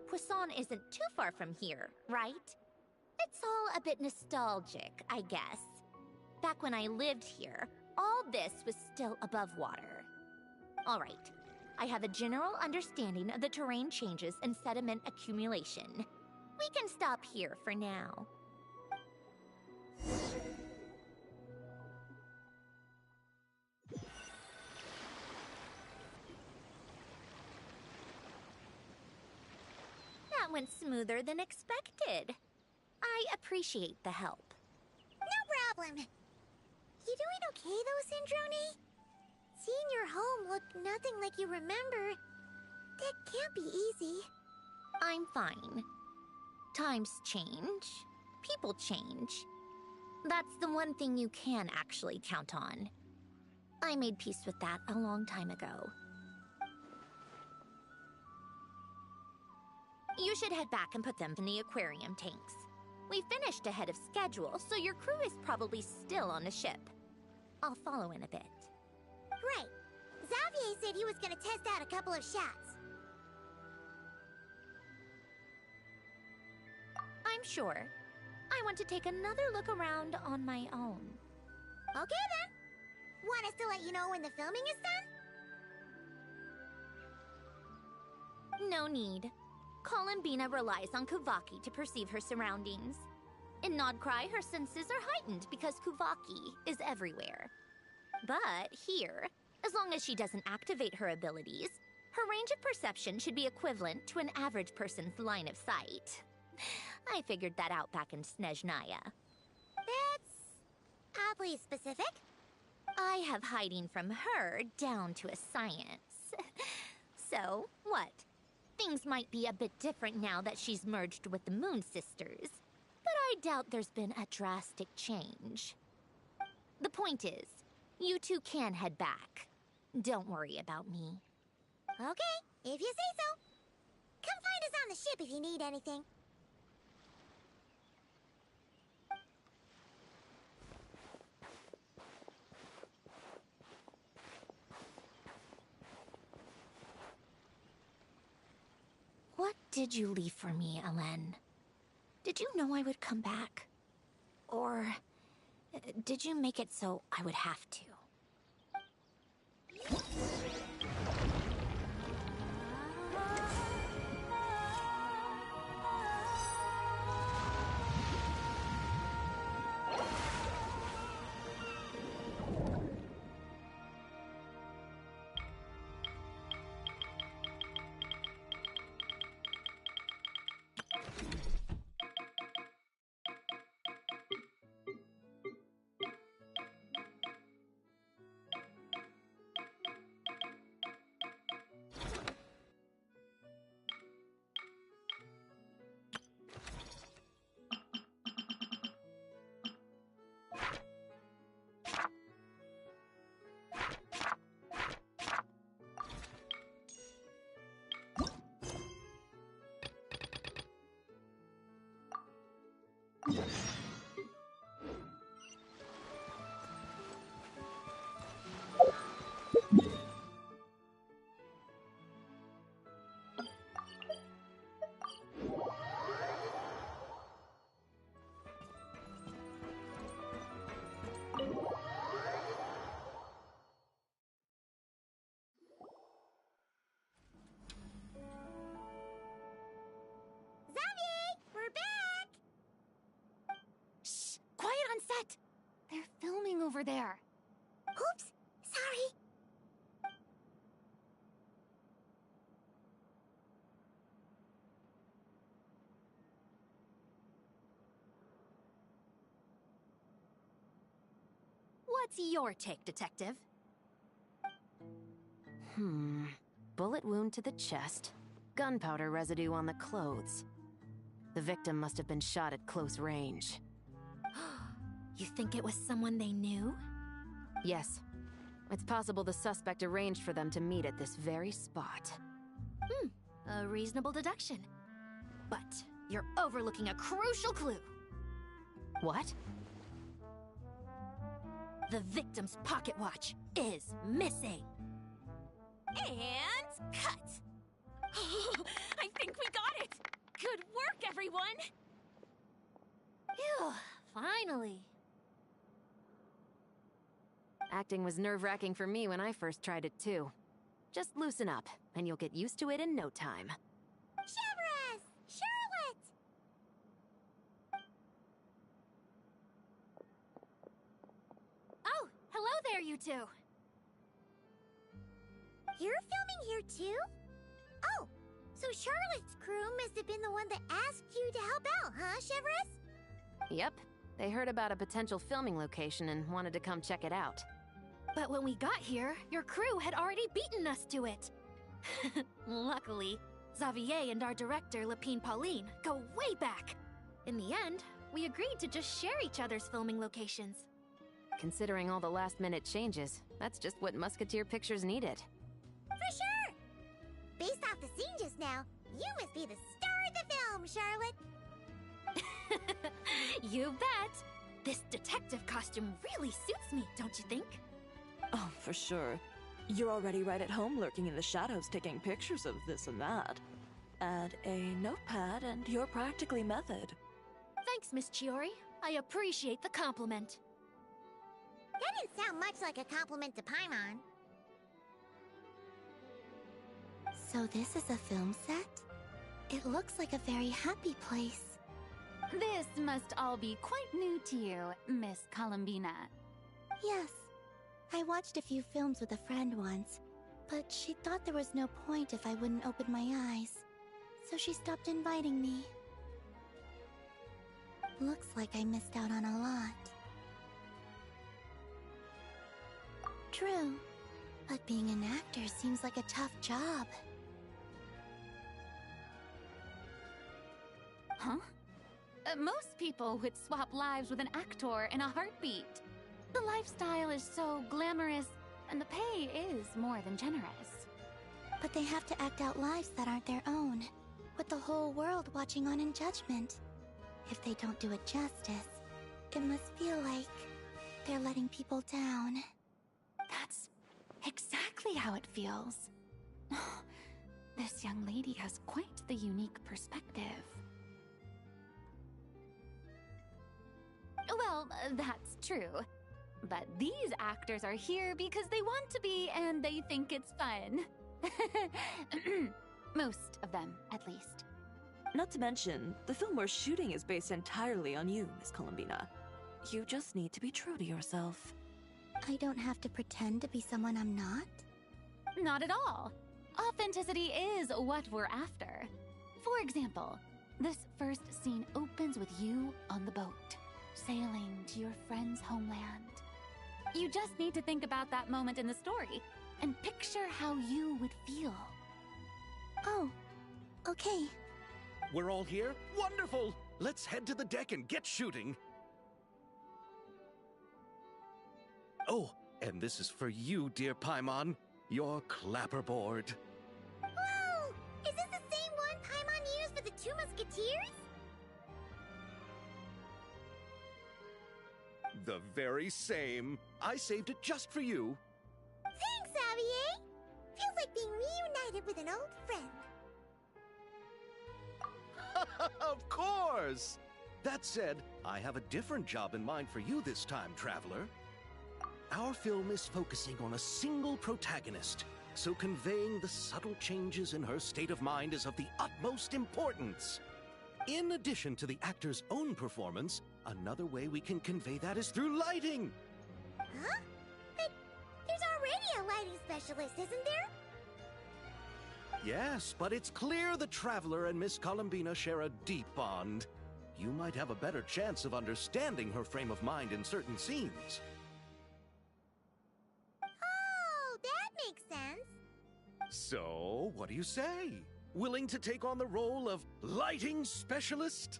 Poisson isn't too far from here, right? It's all a bit nostalgic, I guess. Back when I lived here, all this was still above water. All right, I have a general understanding of the terrain changes and sediment accumulation. We can stop here for now. That went smoother than expected. I appreciate the help. No problem. You doing okay though, Syndrome? Seeing your home look nothing like you remember, that can't be easy. I'm fine. Times change. People change. That's the one thing you can actually count on. I made peace with that a long time ago. You should head back and put them in the aquarium tanks. We finished ahead of schedule, so your crew is probably still on the ship. I'll follow in a bit. Right. Xavier said he was gonna test out a couple of shots. I'm sure. I want to take another look around on my own. Okay then. Want us to let you know when the filming is done? No need. Columbina relies on Kuvaki to perceive her surroundings. In Nodcry, her senses are heightened because Kuvaki is everywhere. But here, as long as she doesn't activate her abilities, her range of perception should be equivalent to an average person's line of sight. I figured that out back in Snezhnaya. That's oddly specific. I have hiding from her down to a science. So, what? Things might be a bit different now that she's merged with the Moon Sisters, but I doubt there's been a drastic change. The point is, you two can head back. Don't worry about me. Okay, if you say so. Come find us on the ship if you need anything. What did you leave for me, Alain? Did you know I would come back? Or did you make it so I would have to? Xavier, we're back! Shh! Quiet on set! They're filming over there. Oops, sorry. What's your take, Detective? Bullet wound to the chest. Gunpowder residue on the clothes. The victim must have been shot at close range. You think it was someone they knew? Yes. It's possible the suspect arranged for them to meet at this very spot. A reasonable deduction. But you're overlooking a crucial clue. What? The victim's pocket watch is missing. And cut! I think we got it! Good work, everyone! Phew, finally. Acting was nerve-wracking for me when I first tried it too. Just loosen up, and you'll get used to it in no time. Severus! Charlotte! Oh, hello there, you two! You're filming here too? Oh, so Charlotte's crew must have been the one that asked you to help out, huh, Severus? Yep. They heard about a potential filming location and wanted to come check it out. But when we got here, your crew had already beaten us to it. Luckily, Xavier and our director, Lapine Pauline, go way back. In the end, we agreed to just share each other's filming locations. Considering all the last-minute changes, that's just what Musketeer Pictures needed. For sure! Based off the scene just now, you must be the star of the film, Charlotte! You bet! This detective costume really suits me, don't you think? Oh, for sure. You're already right at home lurking in the shadows taking pictures of this and that. Add a notepad and you're practically method. Thanks, Miss Chiori. I appreciate the compliment. That didn't sound much like a compliment to Paimon. So this is a film set? It looks like a very happy place. This must all be quite new to you, Miss Columbina. Yes. I watched a few films with a friend once, but she thought there was no point if I wouldn't open my eyes. So she stopped inviting me. Looks like I missed out on a lot. True, but being an actor seems like a tough job. Huh? Most people would swap lives with an actor in a heartbeat. The lifestyle is so glamorous, and the pay is more than generous. But they have to act out lives that aren't their own, with the whole world watching on in judgment. If they don't do it justice, it must feel like they're letting people down. That's exactly how it feels. This young lady has quite the unique perspective. Well, that's true. But these actors are here because they want to be and they think it's fun. Most of them, at least. Not to mention, the film we're shooting is based entirely on you, Miss Columbina. You just need to be true to yourself. I don't have to pretend to be someone I'm not? Not at all. Authenticity is what we're after. For example, this first scene opens with you on the boat, sailing to your friend's homeland. You just need to think about that moment in the story and picture how you would feel. Oh, okay. We're all here? Wonderful! Let's head to the deck and get shooting. Oh, and this is for you, dear Paimon. Your clapperboard. Whoa! Is this the same one Paimon used for the Two Musketeers? The very same. I saved it just for you. Thanks, Xavier! Feels like being reunited with an old friend. Of course! That said, I have a different job in mind for you this time, Traveler. Our film is focusing on a single protagonist, so conveying the subtle changes in her state of mind is of the utmost importance. In addition to the actor's own performance, another way we can convey that is through lighting. Huh? But there's already a lighting specialist, isn't there? Yes, but it's clear the Traveler and Miss Columbina share a deep bond. You might have a better chance of understanding her frame of mind in certain scenes. Oh, that makes sense. So, what do you say? Willing to take on the role of lighting specialist?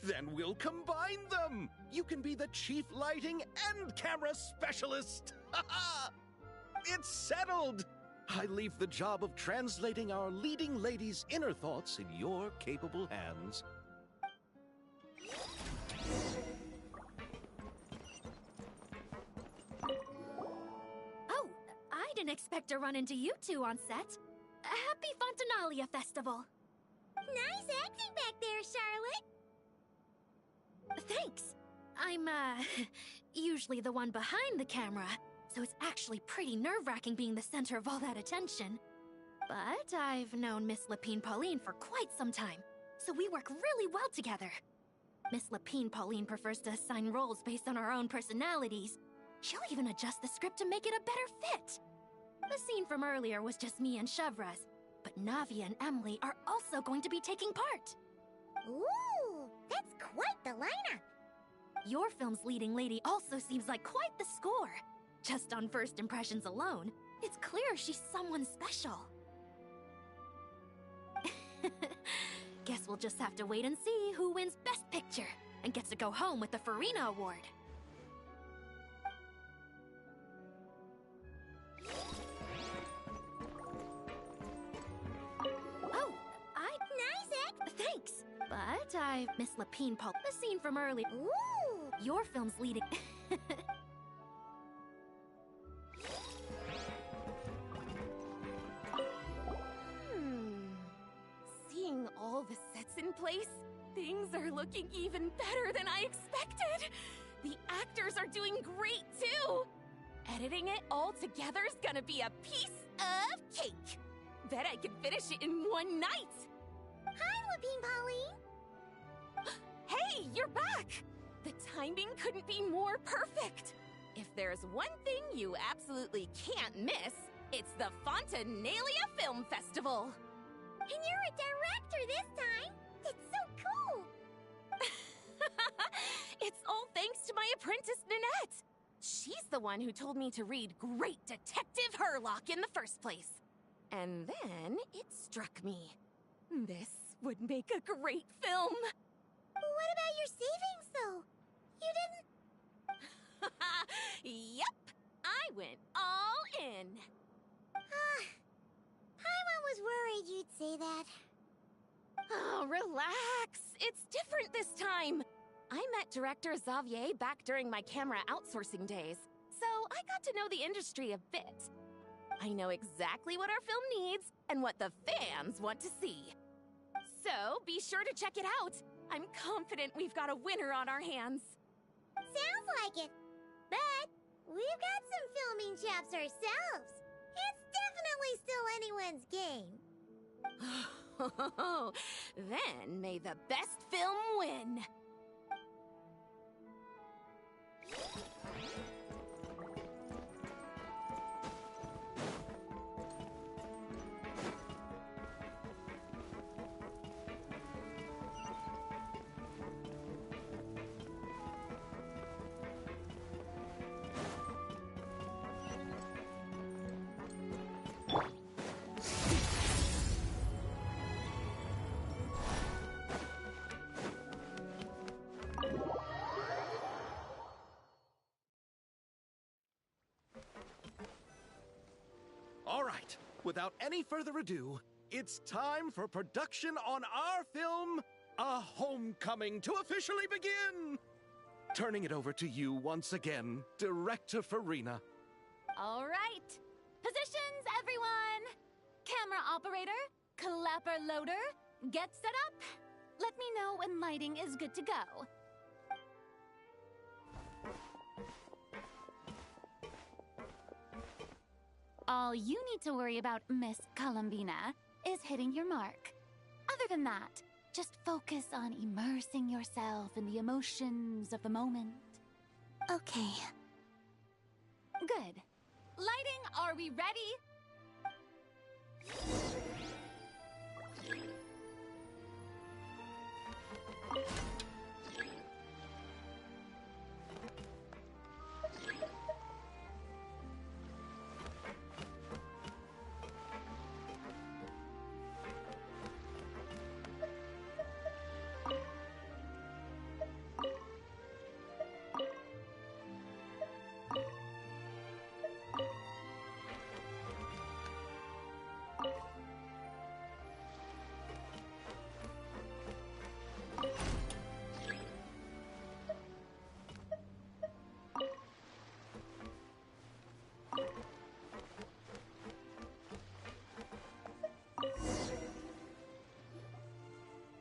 Then we'll combine them! You can be the chief lighting and camera specialist! It's settled! I leave the job of translating our leading lady's inner thoughts in your capable hands. Oh, I didn't expect to run into you two on set. Happy Fontanalia Festival! Nice acting back there, Charlotte! Thanks! I'm, usually the one behind the camera, so it's actually pretty nerve-wracking being the center of all that attention. But I've known Miss Lapine Pauline for quite some time, so we work really well together. Miss Lapine Pauline prefers to assign roles based on our own personalities. She'll even adjust the script to make it a better fit. The scene from earlier was just me and Chevraz, but Navia and Emily are also going to be taking part. Ooh, that's quite the lineup! Your film's leading lady also seems like quite the score. Just on first impressions alone, it's clear she's someone special. Guess we'll just have to wait and see who wins Best Picture and gets to go home with the Farina Award. Oh, nice act! Thanks! But I've Miss Lapine Paul. The scene from earlier. Ooh! Your film's leading. Seeing all the sets in place, things are looking even better than I expected. The actors are doing great too. Editing it all together is gonna be a piece of cake. Bet I can finish it in one night. Hi, Lapine Pauline! Hey, you're back! The timing couldn't be more perfect. If there's one thing you absolutely can't miss, it's the Fontanalia Film Festival. And you're a director this time! That's so cool! It's all thanks to my apprentice, Nanette. She's the one who told me to read Great Detective Herlock in the first place. And then it struck me. This would make a great film. What about your savings, though? You didn't... Yep, I went all in. Paimon was worried you'd say that. Oh, relax. It's different this time. I met director Xavier back during my camera outsourcing days, so I got to know the industry a bit. I know exactly what our film needs and what the fans want to see. So be sure to check it out. I'm confident we've got a winner on our hands. Sounds like it. But we've got some filming chops ourselves. It's definitely still anyone's game. Then may the best film win. All right, without any further ado, it's time for production on our film, A Homecoming, to officially begin! Turning it over to you once again, Director Farina. All right. Positions, everyone. Camera operator, clapper loader, get set up. Let me know when lighting is good to go. All you need to worry about, Miss Columbina, is hitting your mark. Other than that, just focus on immersing yourself in the emotions of the moment. Okay. Good. Lighting, are we ready?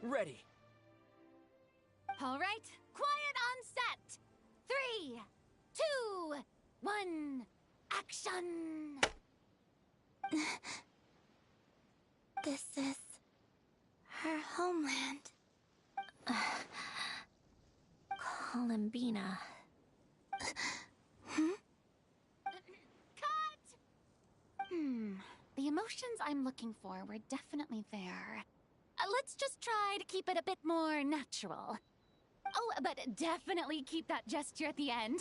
Ready. All right, quiet on set. 3, 2, 1, action! This is her homeland. Columbina. Cut! The emotions I'm looking for were definitely there. Let's just try to keep it a bit more natural. Oh, but definitely keep that gesture at the end.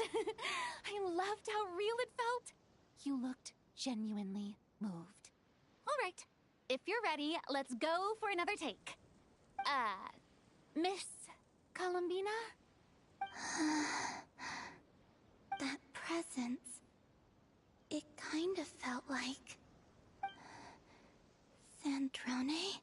I loved how real it felt. You looked genuinely moved. All right, if you're ready, let's go for another take. Miss Columbina? That presence. It kind of felt like... Sandrone?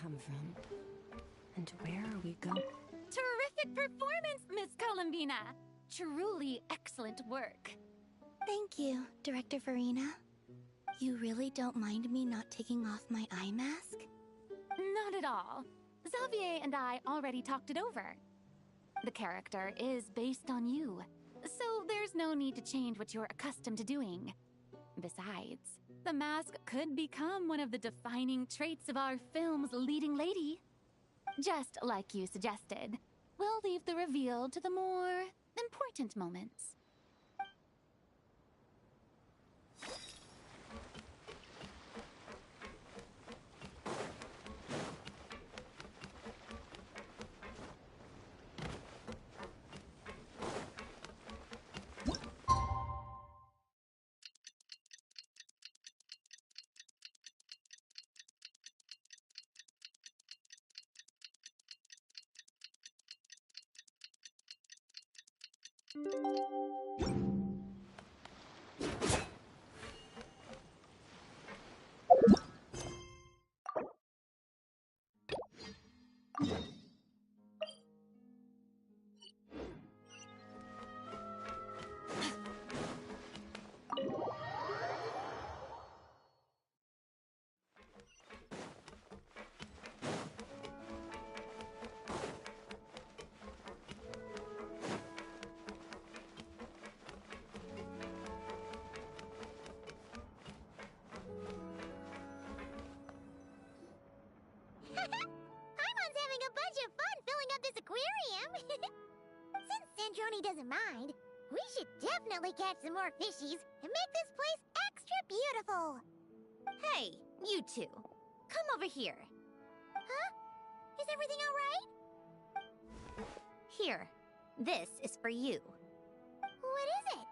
Come from? And where are we going? Terrific performance, Miss Columbina! Truly excellent work. Thank you, Director Verena. You really don't mind me not taking off my eye mask? Not at all. Xavier and I already talked it over. The character is based on you, so there's no need to change what you're accustomed to doing. Besides, the mask could become one of the defining traits of our film's leading lady. Just like you suggested, we'll leave the reveal to the more important moments. Paimon's having a bunch of fun filling up this aquarium. Since Sandrone doesn't mind, we should definitely catch some more fishies and make this place extra beautiful. Hey, you two. Come over here. Huh? Is everything all right? Here. This is for you. What is it?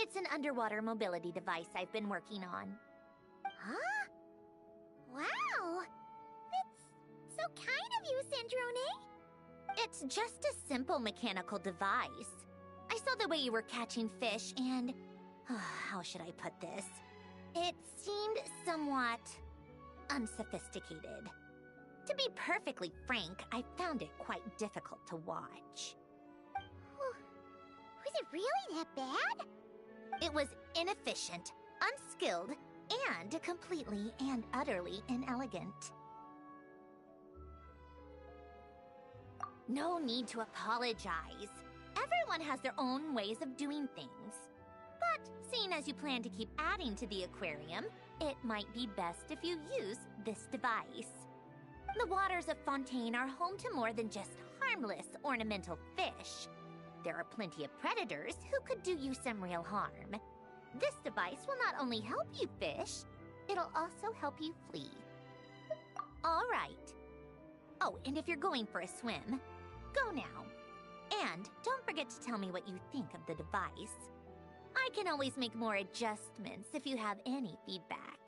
It's an underwater mobility device I've been working on. Huh? Wow! That's so kind of you, Sandrone. It's just a simple mechanical device. I saw the way you were catching fish and... how should I put this? It seemed somewhat... unsophisticated. To be perfectly frank, I found it quite difficult to watch. Was it really that bad? It was inefficient, unskilled, and completely and utterly inelegant. No need to apologize. Everyone has their own ways of doing things. But seeing as you plan to keep adding to the aquarium, it might be best if you use this device. The waters of Fontaine are home to more than just harmless ornamental fish. There are plenty of predators who could do you some real harm. This device will not only help you fish, it'll also help you flee. All right. Oh, and if you're going for a swim, go now. And don't forget to tell me what you think of the device. I can always make more adjustments if you have any feedback.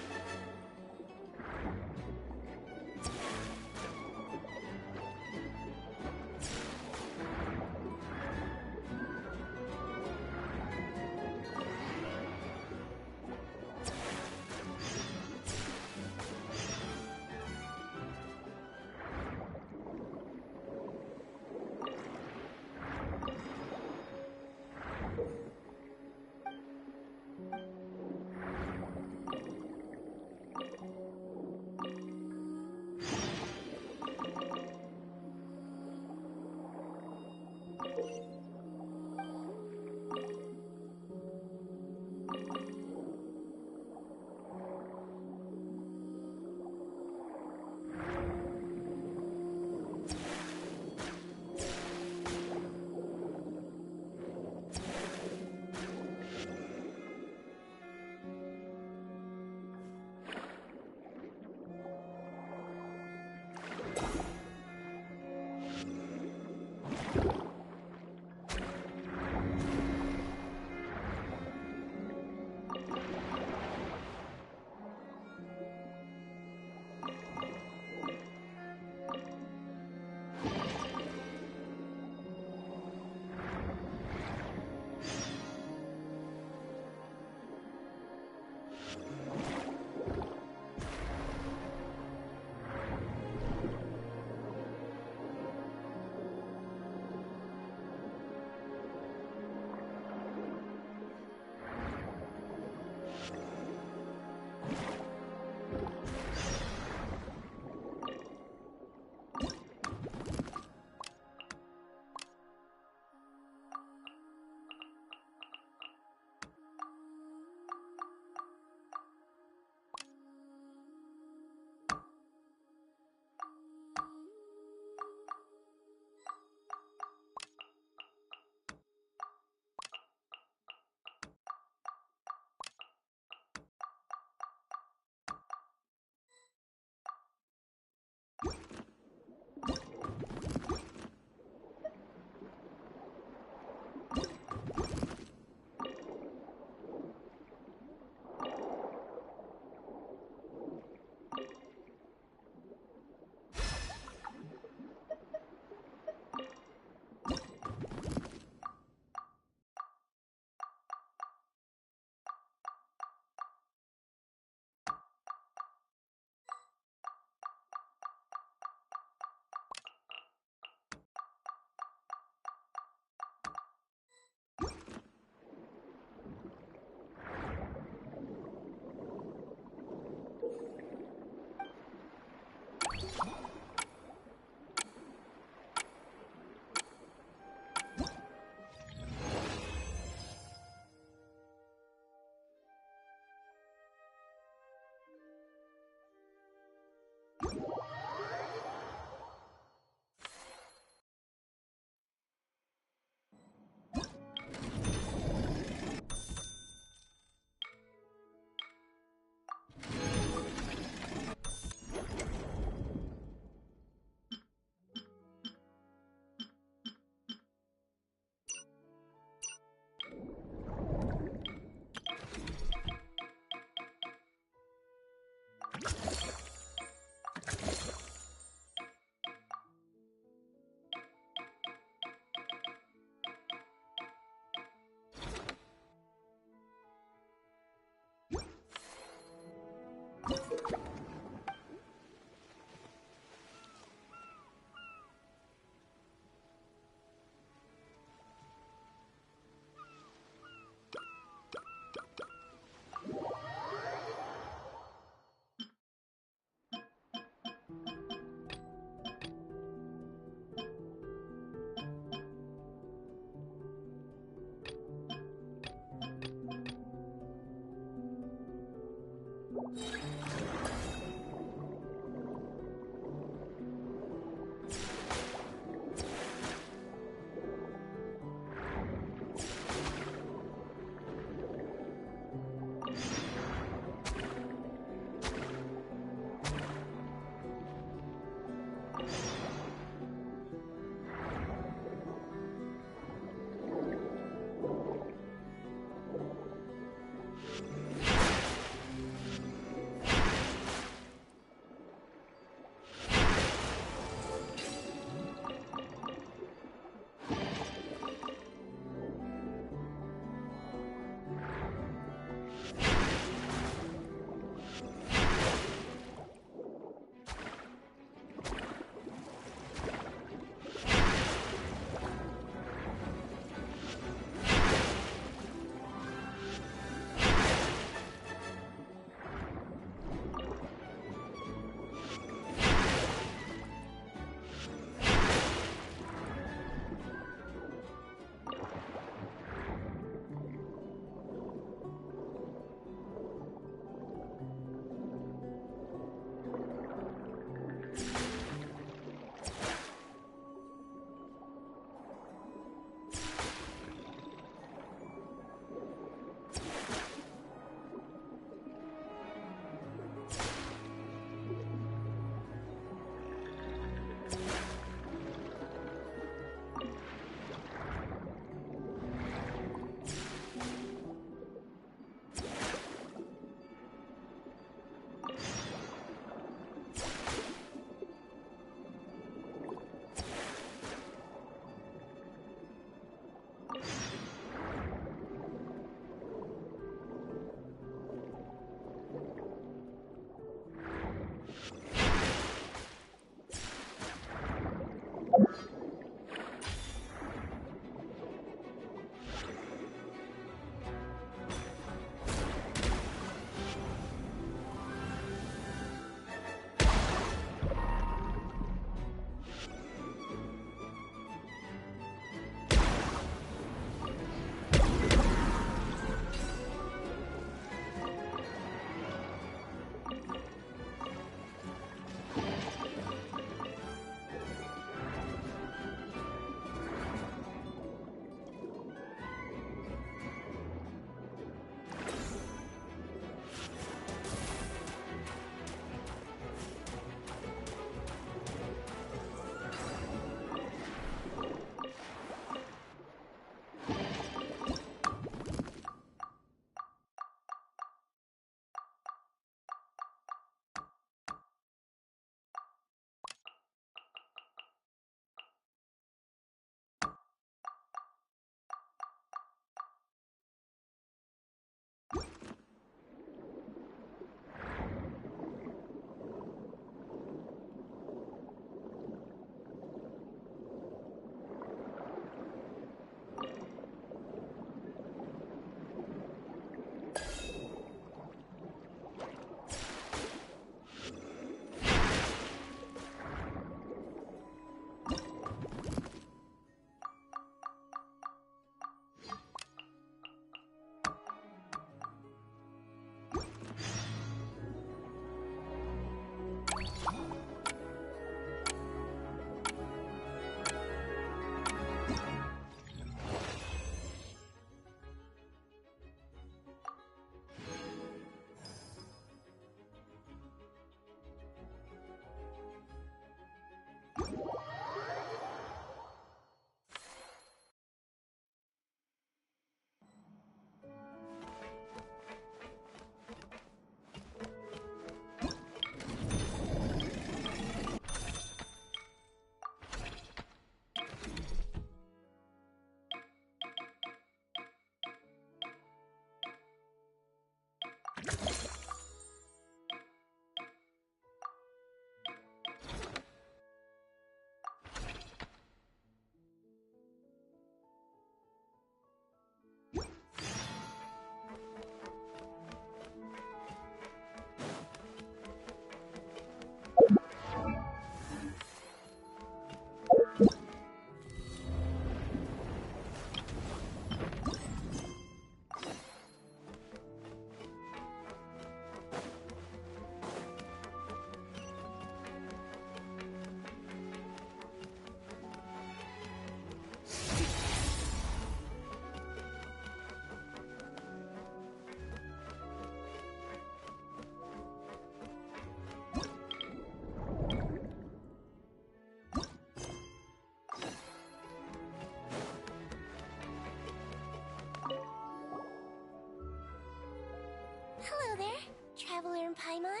there, Traveler and Paimon.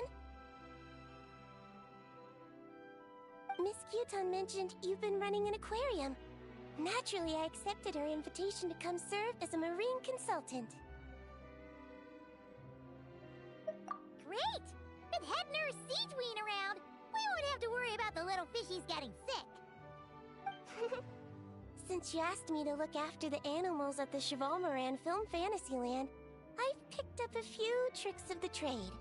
Miss Kyuton mentioned you've been running an aquarium. Naturally, I accepted her invitation to come serve as a marine consultant. Great! With Head Nurse Siegeween around, we won't have to worry about the little fishies getting sick. Since you asked me to look after the animals at the Chevalmoran Film Fantasyland, I've picked up a few tricks of the trade.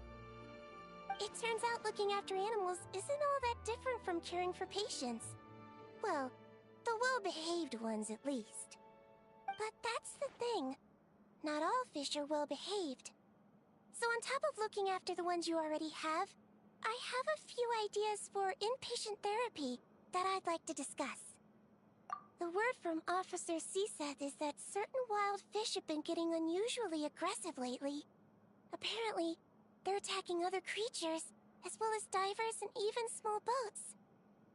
It turns out looking after animals isn't all that different from caring for patients. Well, the well-behaved ones at least. But that's the thing. Not all fish are well-behaved. So on top of looking after the ones you already have, I have a few ideas for inpatient therapy that I'd like to discuss. The word from Officer Seth is that certain wild fish have been getting unusually aggressive lately. Apparently, they're attacking other creatures, as well as divers and even small boats.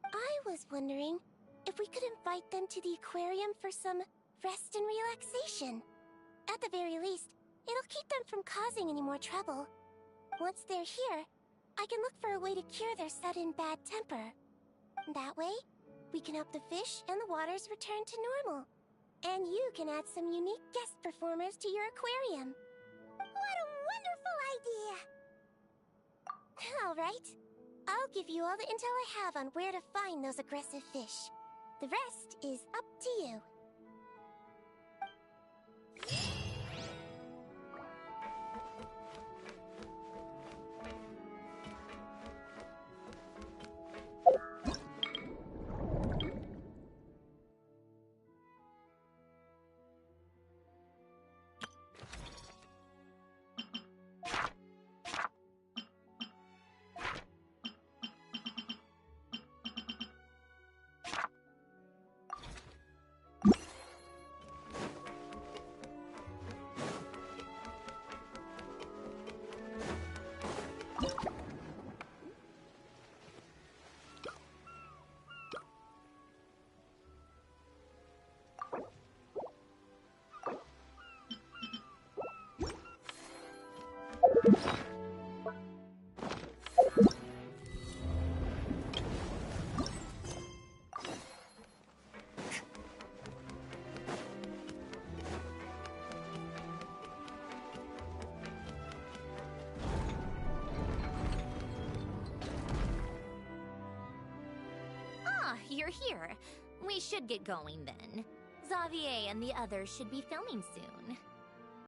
I was wondering if we could invite them to the aquarium for some rest and relaxation. At the very least, it'll keep them from causing any more trouble. Once they're here, I can look for a way to cure their sudden bad temper. That way, we can help the fish and the waters return to normal. And you can add some unique guest performers to your aquarium. What a wonderful idea! All right. I'll give you all the intel I have on where to find those aggressive fish. The rest is up to you. You're here. We should get going then. Xavier and the others should be filming soon.